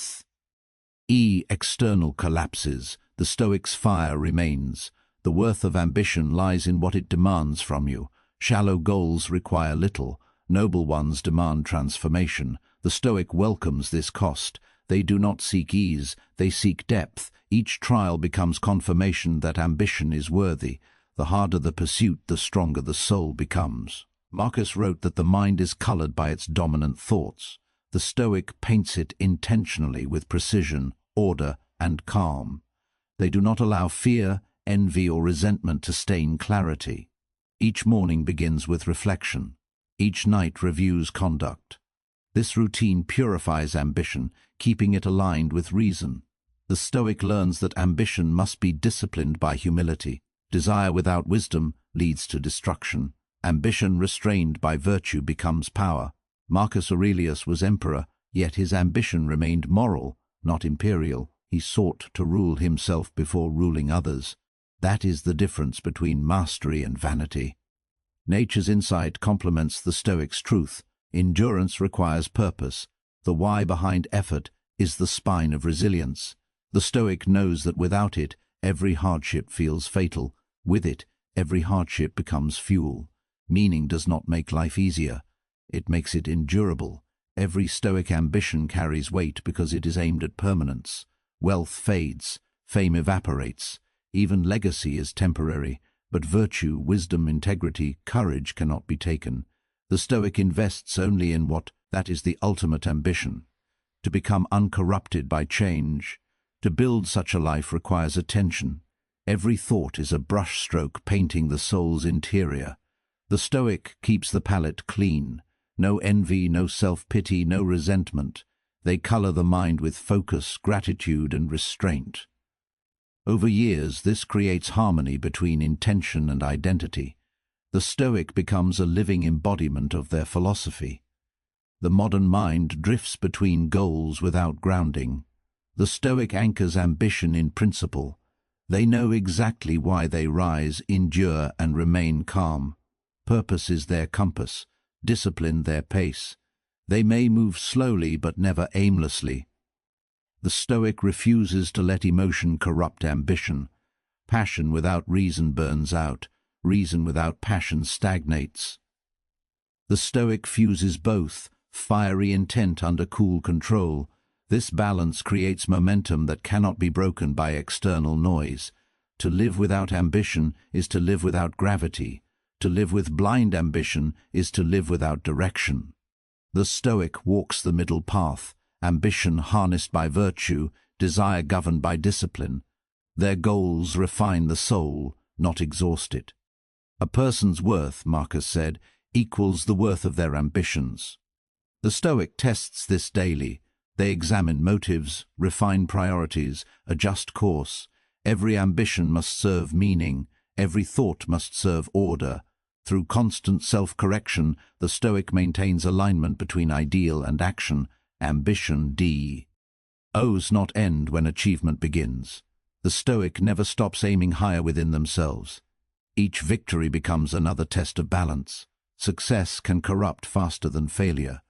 external collapses, the Stoic's fire remains. The worth of ambition lies in what it demands from you. Shallow goals require little. Noble ones demand transformation. The Stoic welcomes this cost. They do not seek ease, they seek depth. Each trial becomes confirmation that ambition is worthy. The harder the pursuit, the stronger the soul becomes. Marcus wrote that the mind is colored by its dominant thoughts. The Stoic paints it intentionally with precision, order, and calm. They do not allow fear, envy, or resentment to stain clarity. Each morning begins with reflection. Each night reviews conduct. This routine purifies ambition, keeping it aligned with reason. The Stoic learns that ambition must be disciplined by humility. Desire without wisdom leads to destruction. Ambition restrained by virtue becomes power. Marcus Aurelius was emperor, yet his ambition remained moral, not imperial. He sought to rule himself before ruling others. That is the difference between mastery and vanity. Nature's insight complements the Stoic's truth. Endurance requires purpose. The why behind effort is the spine of resilience. The Stoic knows that without it, every hardship feels fatal. With it, every hardship becomes fuel. Meaning does not make life easier. It makes it endurable. Every Stoic ambition carries weight because it is aimed at permanence. Wealth fades, fame evaporates. Even legacy is temporary, but virtue, wisdom, integrity, courage cannot be taken. The Stoic invests only in that is the ultimate ambition. To become uncorrupted by change. To build such a life requires attention. Every thought is a brushstroke painting the soul's interior. The Stoic keeps the palate clean. No envy, no self-pity, no resentment. They color the mind with focus, gratitude, and restraint. Over years, this creates harmony between intention and identity. The Stoic becomes a living embodiment of their philosophy. The modern mind drifts between goals without grounding. The Stoic anchors ambition in principle. They know exactly why they rise, endure, and remain calm. Purpose is their compass, discipline their pace. They may move slowly but never aimlessly. The Stoic refuses to let emotion corrupt ambition. Passion without reason burns out. Reason without passion stagnates. The Stoic fuses both, fiery intent under cool control. This balance creates momentum that cannot be broken by external noise. To live without ambition is to live without gravity. To live with blind ambition is to live without direction. The Stoic walks the middle path, ambition harnessed by virtue, desire governed by discipline. Their goals refine the soul, not exhaust it. A person's worth, Marcus said, equals the worth of their ambitions. The Stoic tests this daily. They examine motives, refine priorities, adjust course. Every ambition must serve meaning. Every thought must serve order. Through constant self-correction, the Stoic maintains alignment between ideal and action. Ambition does not end when achievement begins. The Stoic never stops aiming higher within themselves. Each victory becomes another test of balance. Success can corrupt faster than failure.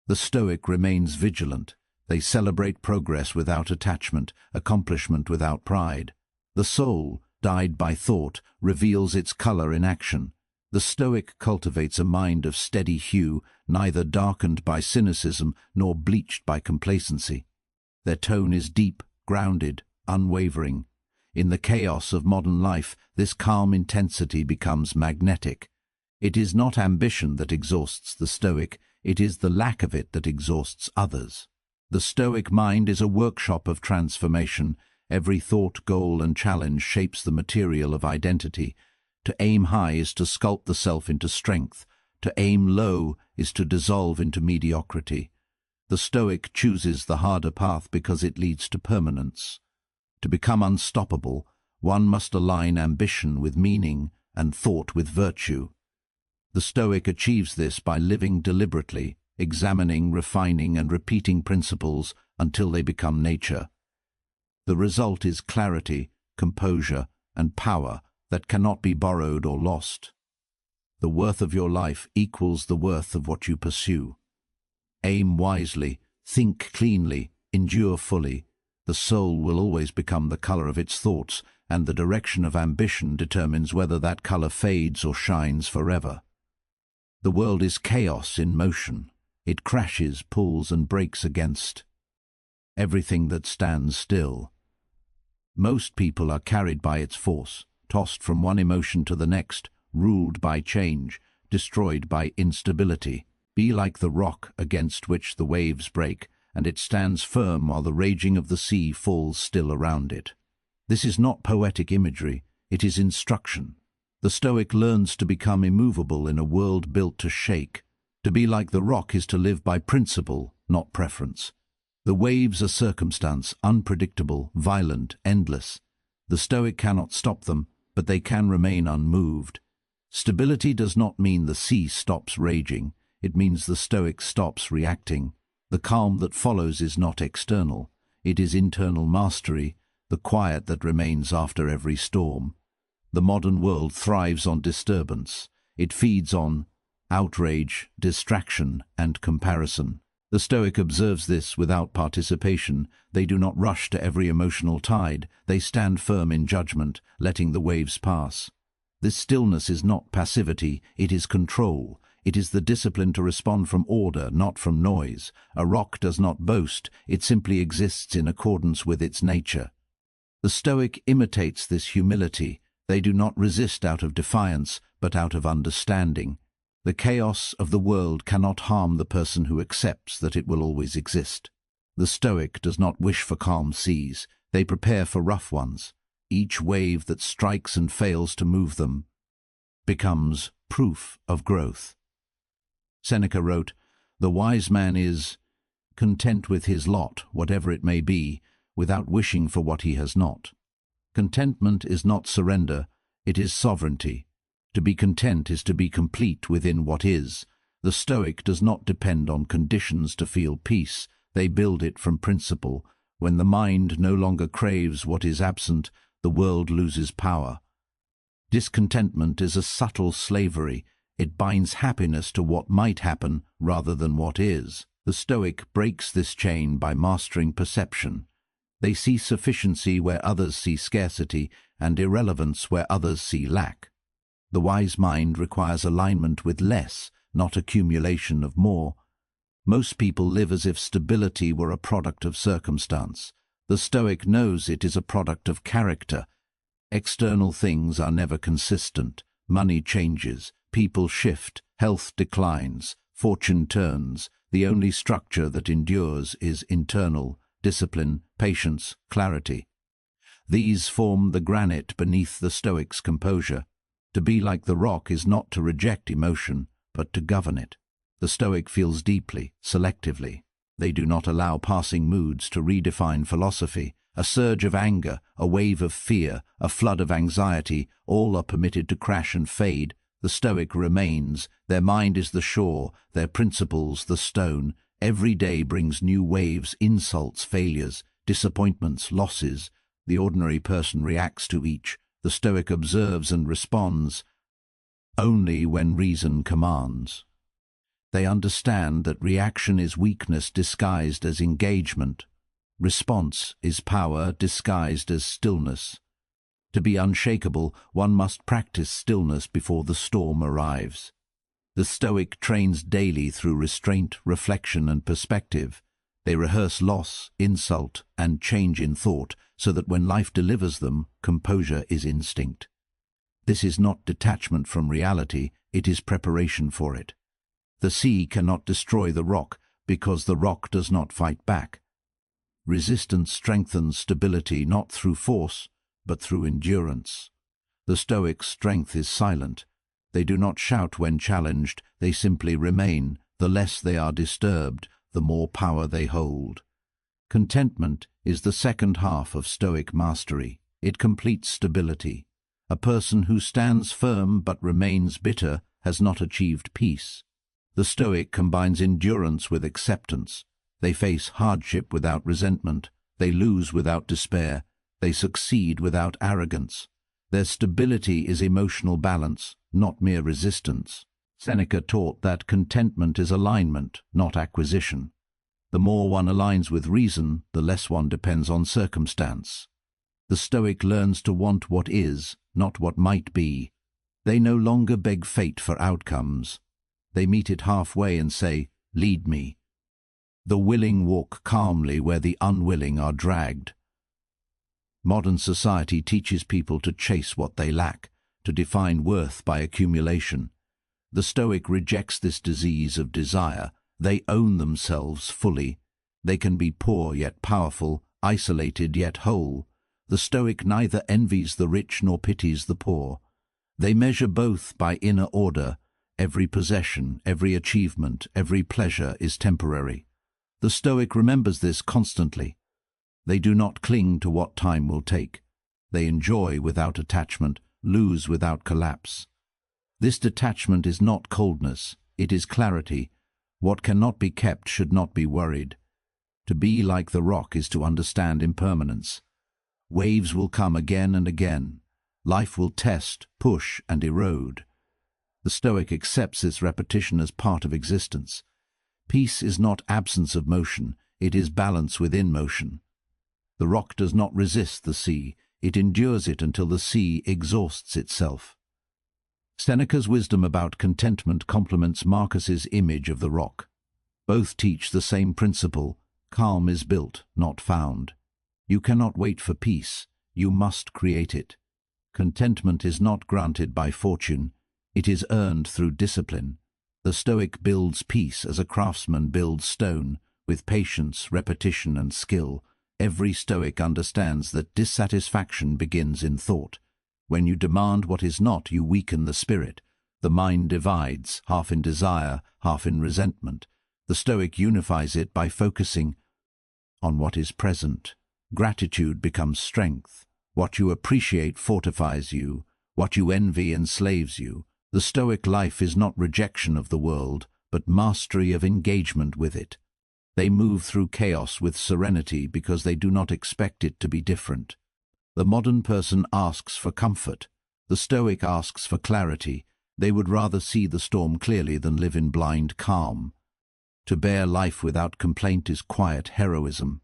The Stoic remains vigilant. They celebrate progress without attachment, accomplishment without pride. The soul, dyed by thought, reveals its color in action. The Stoic cultivates a mind of steady hue, neither darkened by cynicism nor bleached by complacency. Their tone is deep, grounded, unwavering. In the chaos of modern life, this calm intensity becomes magnetic. It is not ambition that exhausts the Stoic, it is the lack of it that exhausts others. The Stoic mind is a workshop of transformation. Every thought, goal, and challenge shapes the material of identity. To aim high is to sculpt the self into strength. To aim low is to dissolve into mediocrity. The Stoic chooses the harder path because it leads to permanence. To become unstoppable, one must align ambition with meaning and thought with virtue. The Stoic achieves this by living deliberately, examining, refining, and repeating principles until they become nature. The result is clarity, composure, and power that cannot be borrowed or lost. The worth of your life equals the worth of what you pursue. Aim wisely, think cleanly, endure fully. The soul will always become the color of its thoughts, and the direction of ambition determines whether that color fades or shines forever. The world is chaos in motion. It crashes, pulls, and breaks against everything that stands still. Most people are carried by its force, tossed from one emotion to the next, ruled by change, destroyed by instability. Be like the rock against which the waves break, and it stands firm while the raging of the sea falls still around it. This is not poetic imagery, it is instruction. The Stoic learns to become immovable in a world built to shake. To be like the rock is to live by principle, not preference. The waves are circumstance, unpredictable, violent, endless. The Stoic cannot stop them, but they can remain unmoved. Stability does not mean the sea stops raging. It means the Stoic stops reacting. The calm that follows is not external. It is internal mastery, the quiet that remains after every storm. The modern world thrives on disturbance. It feeds on outrage, distraction, and comparison. The Stoic observes this without participation. They do not rush to every emotional tide. They stand firm in judgment, letting the waves pass. This stillness is not passivity, it is control. It is the discipline to respond from order, not from noise. A rock does not boast, it simply exists in accordance with its nature. The Stoic imitates this humility. They do not resist out of defiance, but out of understanding. The chaos of the world cannot harm the person who accepts that it will always exist. The Stoic does not wish for calm seas. They prepare for rough ones. Each wave that strikes and fails to move them becomes proof of growth. Seneca wrote, "The wise man is content with his lot, whatever it may be, without wishing for what he has not. Contentment is not surrender, it is sovereignty. To be content is to be complete within what is. The Stoic does not depend on conditions to feel peace, they build it from principle. When the mind no longer craves what is absent, the world loses power. Discontentment is a subtle slavery. It binds happiness to what might happen rather than what is. The Stoic breaks this chain by mastering perception. They see sufficiency where others see scarcity and irrelevance where others see lack. The wise mind requires alignment with less, not accumulation of more. Most people live as if stability were a product of circumstance. The Stoic knows it is a product of character. External things are never consistent. Money changes, people shift, health declines, fortune turns. The only structure that endures is internal: discipline, patience, clarity. These form the granite beneath the Stoic's composure. To be like the rock is not to reject emotion, but to govern it. The Stoic feels deeply, selectively. They do not allow passing moods to redefine philosophy. A surge of anger, a wave of fear, a flood of anxiety, all are permitted to crash and fade. The Stoic remains. Their mind is the shore, their principles the stone. Every day brings new waves, insults, failures, disappointments, losses. The ordinary person reacts to each. The Stoic observes and responds only when reason commands. They understand that reaction is weakness disguised as engagement. Response is power disguised as stillness. To be unshakable, one must practice stillness before the storm arrives. The Stoic trains daily through restraint, reflection, and perspective. They rehearse loss, insult, and change in thought, so that when life delivers them, composure is instinct. This is not detachment from reality, it is preparation for it. The sea cannot destroy the rock, because the rock does not fight back. Resistance strengthens stability not through force, but through endurance. The Stoic's strength is silent. They do not shout when challenged, they simply remain. The less they are disturbed, the more power they hold. Contentment is the second half of Stoic mastery. It completes stability. A person who stands firm but remains bitter has not achieved peace. The Stoic combines endurance with acceptance. They face hardship without resentment. They lose without despair. They succeed without arrogance. Their stability is emotional balance, not mere resistance. Seneca taught that contentment is alignment, not acquisition. The more one aligns with reason, the less one depends on circumstance. The Stoic learns to want what is, not what might be. They no longer beg fate for outcomes. They meet it halfway and say, "Lead me." The willing walk calmly where the unwilling are dragged. Modern society teaches people to chase what they lack, to define worth by accumulation. The Stoic rejects this disease of desire. They own themselves fully. They can be poor yet powerful, isolated yet whole. The Stoic neither envies the rich nor pities the poor. They measure both by inner order. Every possession, every achievement, every pleasure is temporary. The Stoic remembers this constantly. They do not cling to what time will take. They enjoy without attachment, lose without collapse. This detachment is not coldness, it is clarity. What cannot be kept should not be worried. To be like the rock is to understand impermanence. Waves will come again and again. Life will test, push, and erode. The Stoic accepts this repetition as part of existence. Peace is not absence of motion, it is balance within motion. The rock does not resist the sea, it endures it until the sea exhausts itself. Seneca's wisdom about contentment complements Marcus's image of the rock. Both teach the same principle: calm is built, not found. You cannot wait for peace, you must create it. Contentment is not granted by fortune, it is earned through discipline. The Stoic builds peace as a craftsman builds stone, with patience, repetition, and skill. Every Stoic understands that dissatisfaction begins in thought. When you demand what is not, you weaken the spirit. The mind divides, half in desire, half in resentment. The Stoic unifies it by focusing on what is present. Gratitude becomes strength. What you appreciate fortifies you. What you envy enslaves you. The Stoic life is not rejection of the world, but mastery of engagement with it. They move through chaos with serenity because they do not expect it to be different. The modern person asks for comfort. The Stoic asks for clarity. They would rather see the storm clearly than live in blind calm. To bear life without complaint is quiet heroism.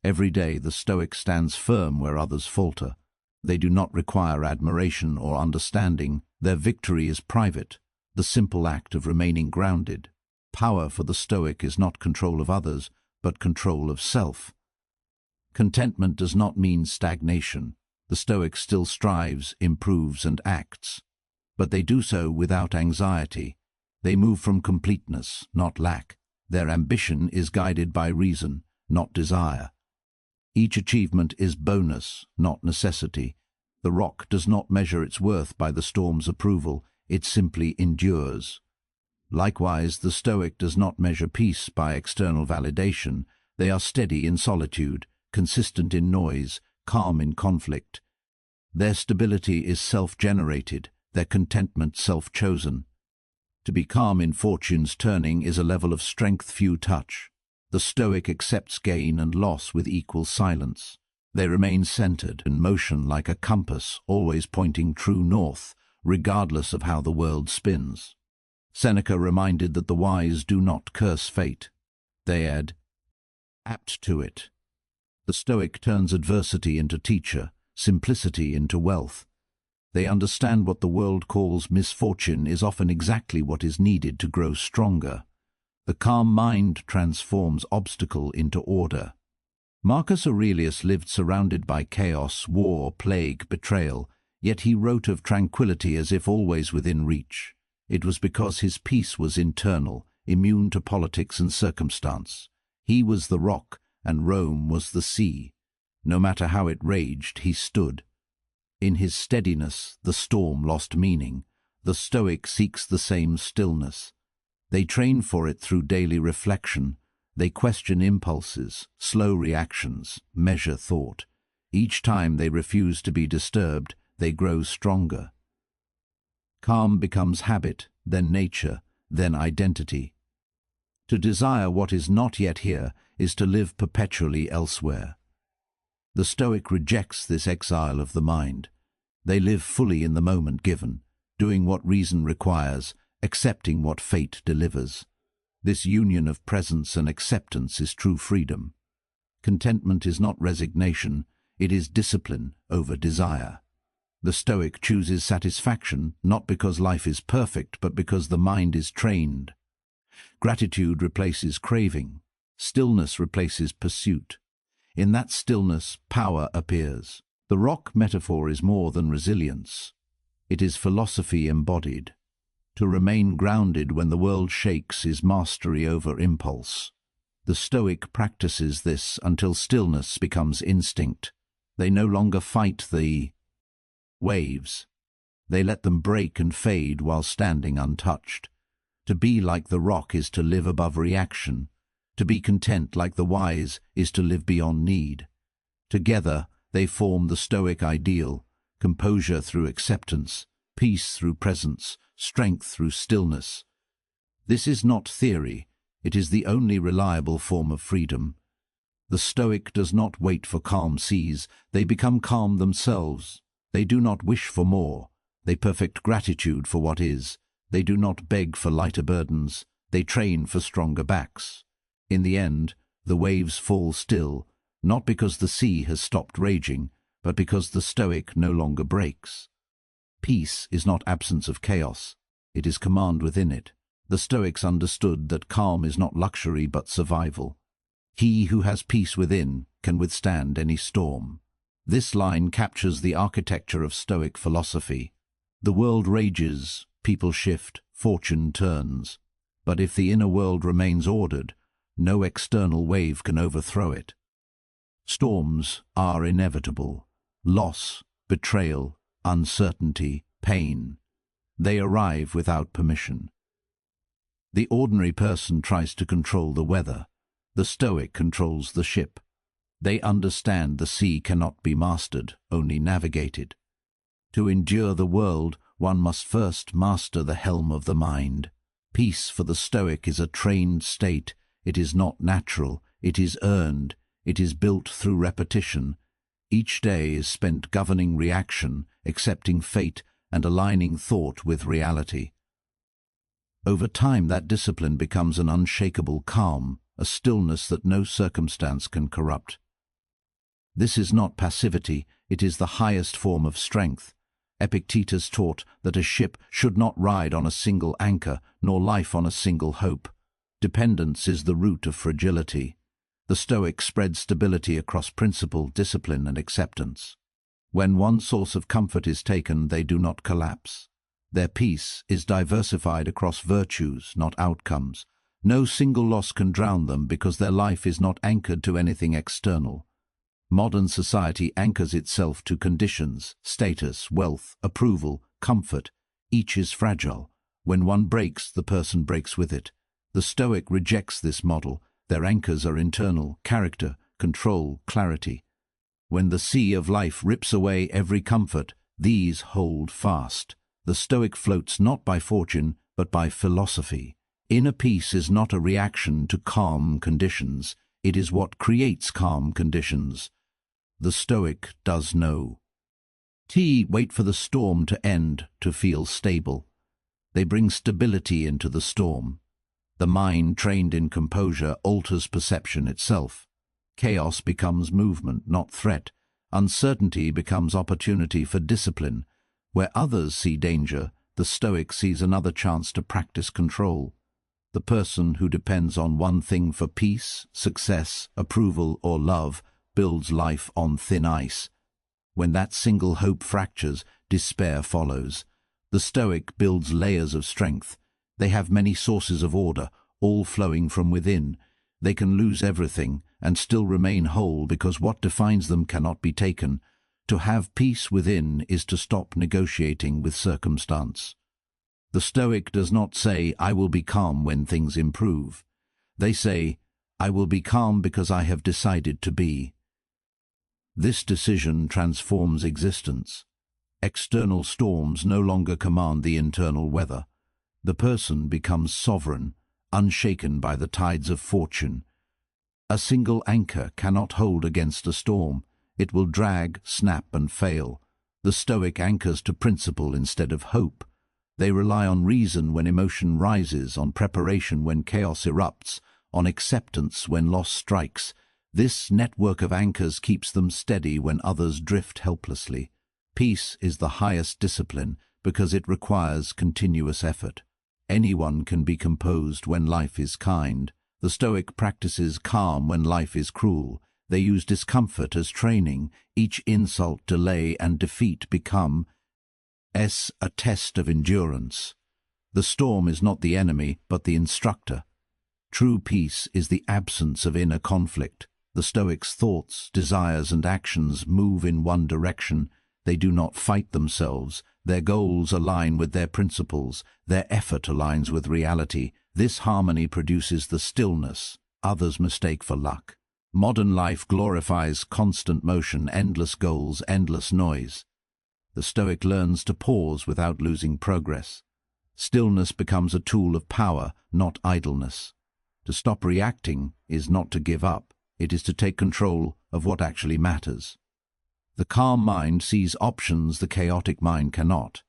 Every day the Stoic stands firm where others falter. They do not require admiration or understanding. Their victory is private, the simple act of remaining grounded. Power for the Stoic is not control of others, but control of self. Contentment does not mean stagnation. The Stoic still strives, improves, and acts. But they do so without anxiety. They move from completeness, not lack. Their ambition is guided by reason, not desire. Each achievement is bonus, not necessity. The rock does not measure its worth by the storm's approval, it simply endures. Likewise, the Stoic does not measure peace by external validation. They are steady in solitude, consistent in noise, calm in conflict. Their stability is self-generated, their contentment self-chosen. To be calm in fortune's turning is a level of strength few touch. The Stoic accepts gain and loss with equal silence. They remain centered in motion like a compass, always pointing true north, regardless of how the world spins. Seneca reminded that the wise do not curse fate. They add, apt to it. The Stoic turns adversity into teacher, simplicity into wealth. They understand what the world calls misfortune is often exactly what is needed to grow stronger. The calm mind transforms obstacle into order. Marcus Aurelius lived surrounded by chaos, war, plague, betrayal, yet he wrote of tranquility as if always within reach. It was because his peace was internal, immune to politics and circumstance. He was the rock, and Rome was the sea. No matter how it raged, he stood. In his steadiness, the storm lost meaning. The Stoic seeks the same stillness. They train for it through daily reflection. They question impulses, slow reactions, measure thought. Each time they refuse to be disturbed, they grow stronger. Calm becomes habit, then nature, then identity. To desire what is not yet here is to live perpetually elsewhere. The Stoic rejects this exile of the mind. They live fully in the moment given, doing what reason requires, accepting what fate delivers. This union of presence and acceptance is true freedom. Contentment is not resignation, it is discipline over desire. The Stoic chooses satisfaction not because life is perfect, but because the mind is trained. Gratitude replaces craving. Stillness replaces pursuit. In that stillness, power appears. The rock metaphor is more than resilience. It is philosophy embodied. To remain grounded when the world shakes is mastery over impulse. The Stoic practices this until stillness becomes instinct. They no longer fight the waves. They let them break and fade while standing untouched. To be like the rock is to live above reaction. To be content like the wise is to live beyond need. Together, they form the Stoic ideal, composure through acceptance, peace through presence, strength through stillness. This is not theory, it is the only reliable form of freedom. The Stoic does not wait for calm seas, they become calm themselves. They do not wish for more, they perfect gratitude for what is. They do not beg for lighter burdens, they train for stronger backs. In the end, the waves fall still, not because the sea has stopped raging, but because the Stoic no longer breaks. Peace is not absence of chaos, it is command within it. The Stoics understood that calm is not luxury but survival. He who has peace within can withstand any storm. This line captures the architecture of Stoic philosophy. The world rages, people shift, fortune turns. But if the inner world remains ordered, no external wave can overthrow it. Storms are inevitable. Loss, betrayal, uncertainty, pain. They arrive without permission. The ordinary person tries to control the weather. The Stoic controls the ship. They understand the sea cannot be mastered, only navigated. To endure the world, one must first master the helm of the mind. Peace for the Stoic is a trained state. It is not natural, it is earned, it is built through repetition. Each day is spent governing reaction, accepting fate, and aligning thought with reality. Over time, that discipline becomes an unshakable calm, a stillness that no circumstance can corrupt. This is not passivity, it is the highest form of strength. Epictetus taught that a ship should not ride on a single anchor, nor life on a single hope. Dependence is the root of fragility. The Stoics spread stability across principle, discipline, and acceptance. When one source of comfort is taken, they do not collapse. Their peace is diversified across virtues, not outcomes. No single loss can drown them because their life is not anchored to anything external. Modern society anchors itself to conditions, status, wealth, approval, comfort. Each is fragile. When one breaks, the person breaks with it. The Stoic rejects this model. Their anchors are internal: character, control, clarity. When the sea of life rips away every comfort, these hold fast. The Stoic floats not by fortune, but by philosophy. Inner peace is not a reaction to calm conditions. It is what creates calm conditions. The Stoic does know. Wait for the storm to end to feel stable. They bring stability into the storm. The mind trained in composure alters perception itself. Chaos becomes movement, not threat. Uncertainty becomes opportunity for discipline. Where others see danger, the Stoic sees another chance to practice control. The person who depends on one thing for peace, success, approval, or love builds life on thin ice. When that single hope fractures, despair follows. The Stoic builds layers of strength. They have many sources of order, all flowing from within. They can lose everything and still remain whole because what defines them cannot be taken. To have peace within is to stop negotiating with circumstance. The Stoic does not say, "I will be calm when things improve." They say, "I will be calm because I have decided to be." This decision transforms existence. External storms no longer command the internal weather. The person becomes sovereign, unshaken by the tides of fortune. A single anchor cannot hold against a storm. It will drag, snap, and fail. The Stoic anchors to principle instead of hope. They rely on reason when emotion rises, on preparation when chaos erupts, on acceptance when loss strikes. This network of anchors keeps them steady when others drift helplessly. Peace is the highest discipline because it requires continuous effort. Anyone can be composed when life is kind. The Stoic practices calm when life is cruel. They use discomfort as training. Each insult, delay, and defeat become a test of endurance. The storm is not the enemy, but the instructor. True peace is the absence of inner conflict. The Stoics' thoughts, desires, and actions move in one direction. They do not fight themselves. Their goals align with their principles. Their effort aligns with reality. This harmony produces the stillness others mistake for luck. Modern life glorifies constant motion, endless goals, endless noise. The Stoic learns to pause without losing progress. Stillness becomes a tool of power, not idleness. To stop reacting is not to give up. It is to take control of what actually matters. The calm mind sees options the chaotic mind cannot.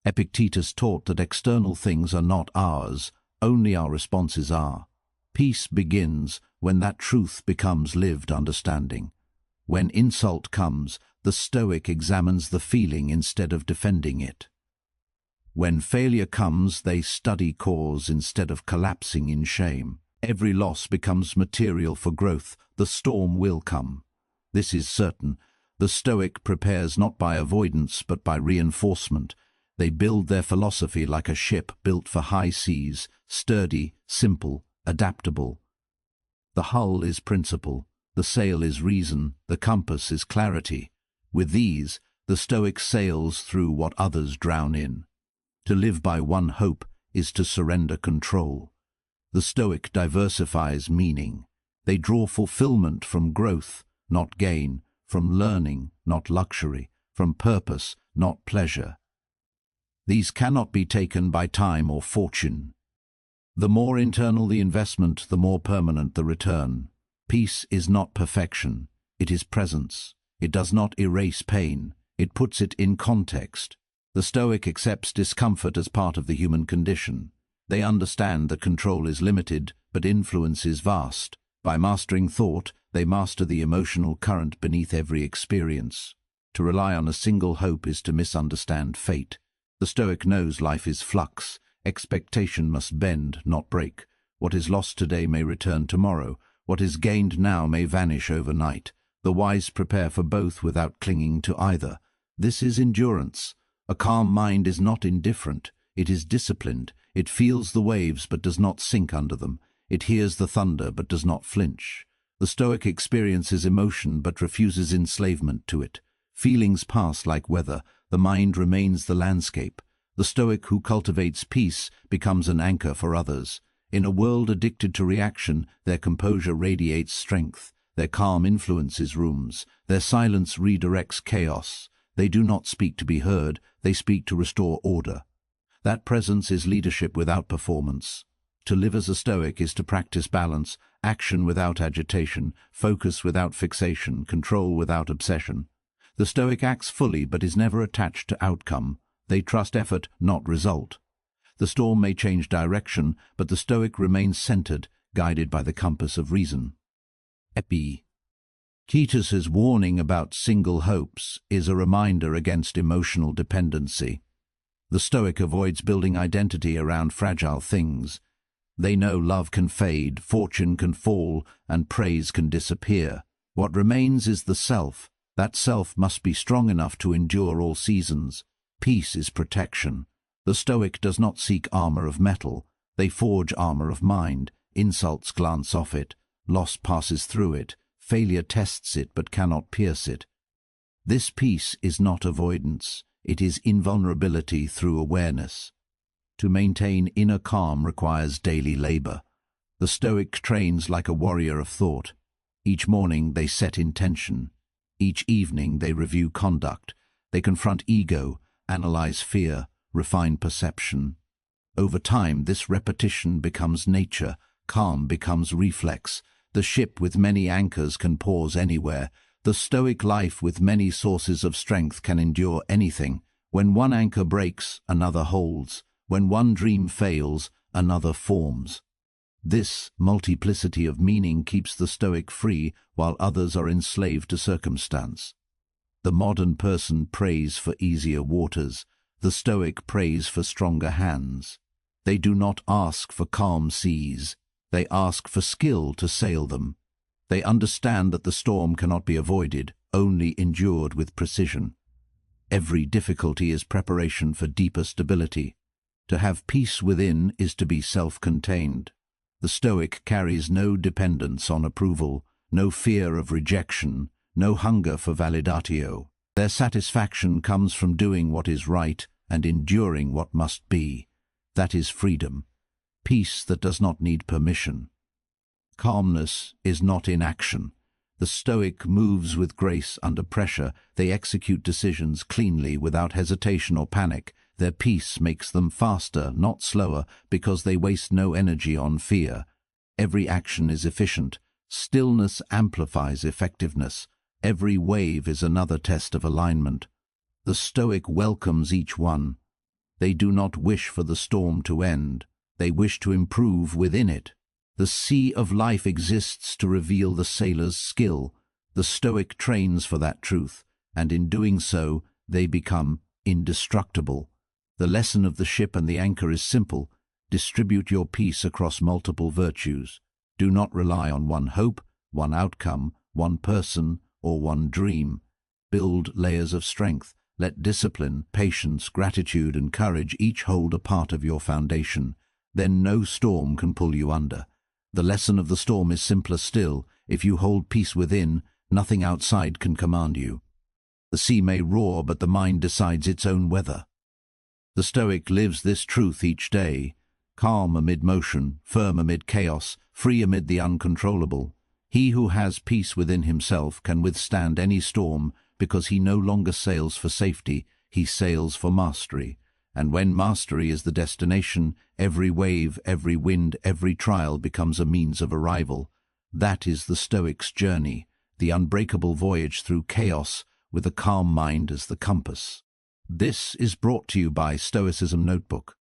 Epictetus taught that external things are not ours, only our responses are. Peace begins when that truth becomes lived understanding. When insult comes, the Stoic examines the feeling instead of defending it. When failure comes, they study cause instead of collapsing in shame. Every loss becomes material for growth. The storm will come. This is certain. The Stoic prepares not by avoidance but by reinforcement. They build their philosophy like a ship built for high seas, sturdy, simple, adaptable. The hull is principle, the sail is reason, the compass is clarity. With these, the Stoic sails through what others drown in. To live by one hope is to surrender control. The Stoic diversifies meaning. They draw fulfillment from growth, not gain, from learning, not luxury, from purpose, not pleasure. These cannot be taken by time or fortune. The more internal the investment, the more permanent the return. Peace is not perfection, it is presence. It does not erase pain, it puts it in context. The Stoic accepts discomfort as part of the human condition. They understand that control is limited, but influence is vast. By mastering thought, they master the emotional current beneath every experience. To rely on a single hope is to misunderstand fate. The Stoic knows life is flux. Expectation must bend, not break. What is lost today may return tomorrow. What is gained now may vanish overnight. The wise prepare for both without clinging to either. This is endurance. A calm mind is not indifferent. It is disciplined. It feels the waves but does not sink under them. It hears the thunder but does not flinch. The Stoic experiences emotion but refuses enslavement to it. Feelings pass like weather. The mind remains the landscape. The Stoic who cultivates peace becomes an anchor for others. In a world addicted to reaction, their composure radiates strength. Their calm influences rooms. Their silence redirects chaos. They do not speak to be heard, they speak to restore order. That presence is leadership without performance. To live as a Stoic is to practice balance, action without agitation, focus without fixation, control without obsession. The Stoic acts fully but is never attached to outcome. They trust effort, not result. The storm may change direction, but the Stoic remains centered, guided by the compass of reason. Epi. Titus's warning about single hopes is a reminder against emotional dependency. The Stoic avoids building identity around fragile things. They know love can fade, fortune can fall, and praise can disappear. What remains is the self. That self must be strong enough to endure all seasons. Peace is protection. The Stoic does not seek armor of metal. They forge armor of mind. Insults glance off it. Loss passes through it. Failure tests it but cannot pierce it. This peace is not avoidance. It is invulnerability through awareness. To maintain inner calm requires daily labor. The Stoic trains like a warrior of thought. Each morning they set intention. Each evening they review conduct. They confront ego, analyze fear, refine perception. Over time, this repetition becomes nature. Calm becomes reflex. The ship with many anchors can pause anywhere. The Stoic life with many sources of strength can endure anything. When one anchor breaks, another holds. When one dream fails, another forms. This multiplicity of meaning keeps the Stoic free while others are enslaved to circumstance. The modern person prays for easier waters. The Stoic prays for stronger hands. They do not ask for calm seas. They ask for skill to sail them. They understand that the storm cannot be avoided, only endured with precision. Every difficulty is preparation for deeper stability. To have peace within is to be self-contained. The Stoic carries no dependence on approval, no fear of rejection, no hunger for validatio. Their satisfaction comes from doing what is right and enduring what must be. That is freedom. Peace that does not need permission. Calmness is not inaction. The Stoic moves with grace under pressure. They execute decisions cleanly without hesitation or panic. Their peace makes them faster, not slower, because they waste no energy on fear. Every action is efficient. Stillness amplifies effectiveness. Every wave is another test of alignment. The Stoic welcomes each one. They do not wish for the storm to end. They wish to improve within it. The sea of life exists to reveal the sailor's skill. The Stoic trains for that truth, and in doing so, they become indestructible. The lesson of the ship and the anchor is simple. Distribute your peace across multiple virtues. Do not rely on one hope, one outcome, one person, or one dream. Build layers of strength. Let discipline, patience, gratitude, and courage each hold a part of your foundation. Then no storm can pull you under. The lesson of the storm is simpler still. If you hold peace within, nothing outside can command you. The sea may roar, but the mind decides its own weather. The Stoic lives this truth each day. calm amid motion, firm amid chaos, free amid the uncontrollable. He who has peace within himself can withstand any storm because he no longer sails for safety, he sails for mastery. And when mastery is the destination, every wave, every wind, every trial becomes a means of arrival. That is the Stoic's journey, the unbreakable voyage through chaos with a calm mind as the compass. This is brought to you by Stoicism Notebook.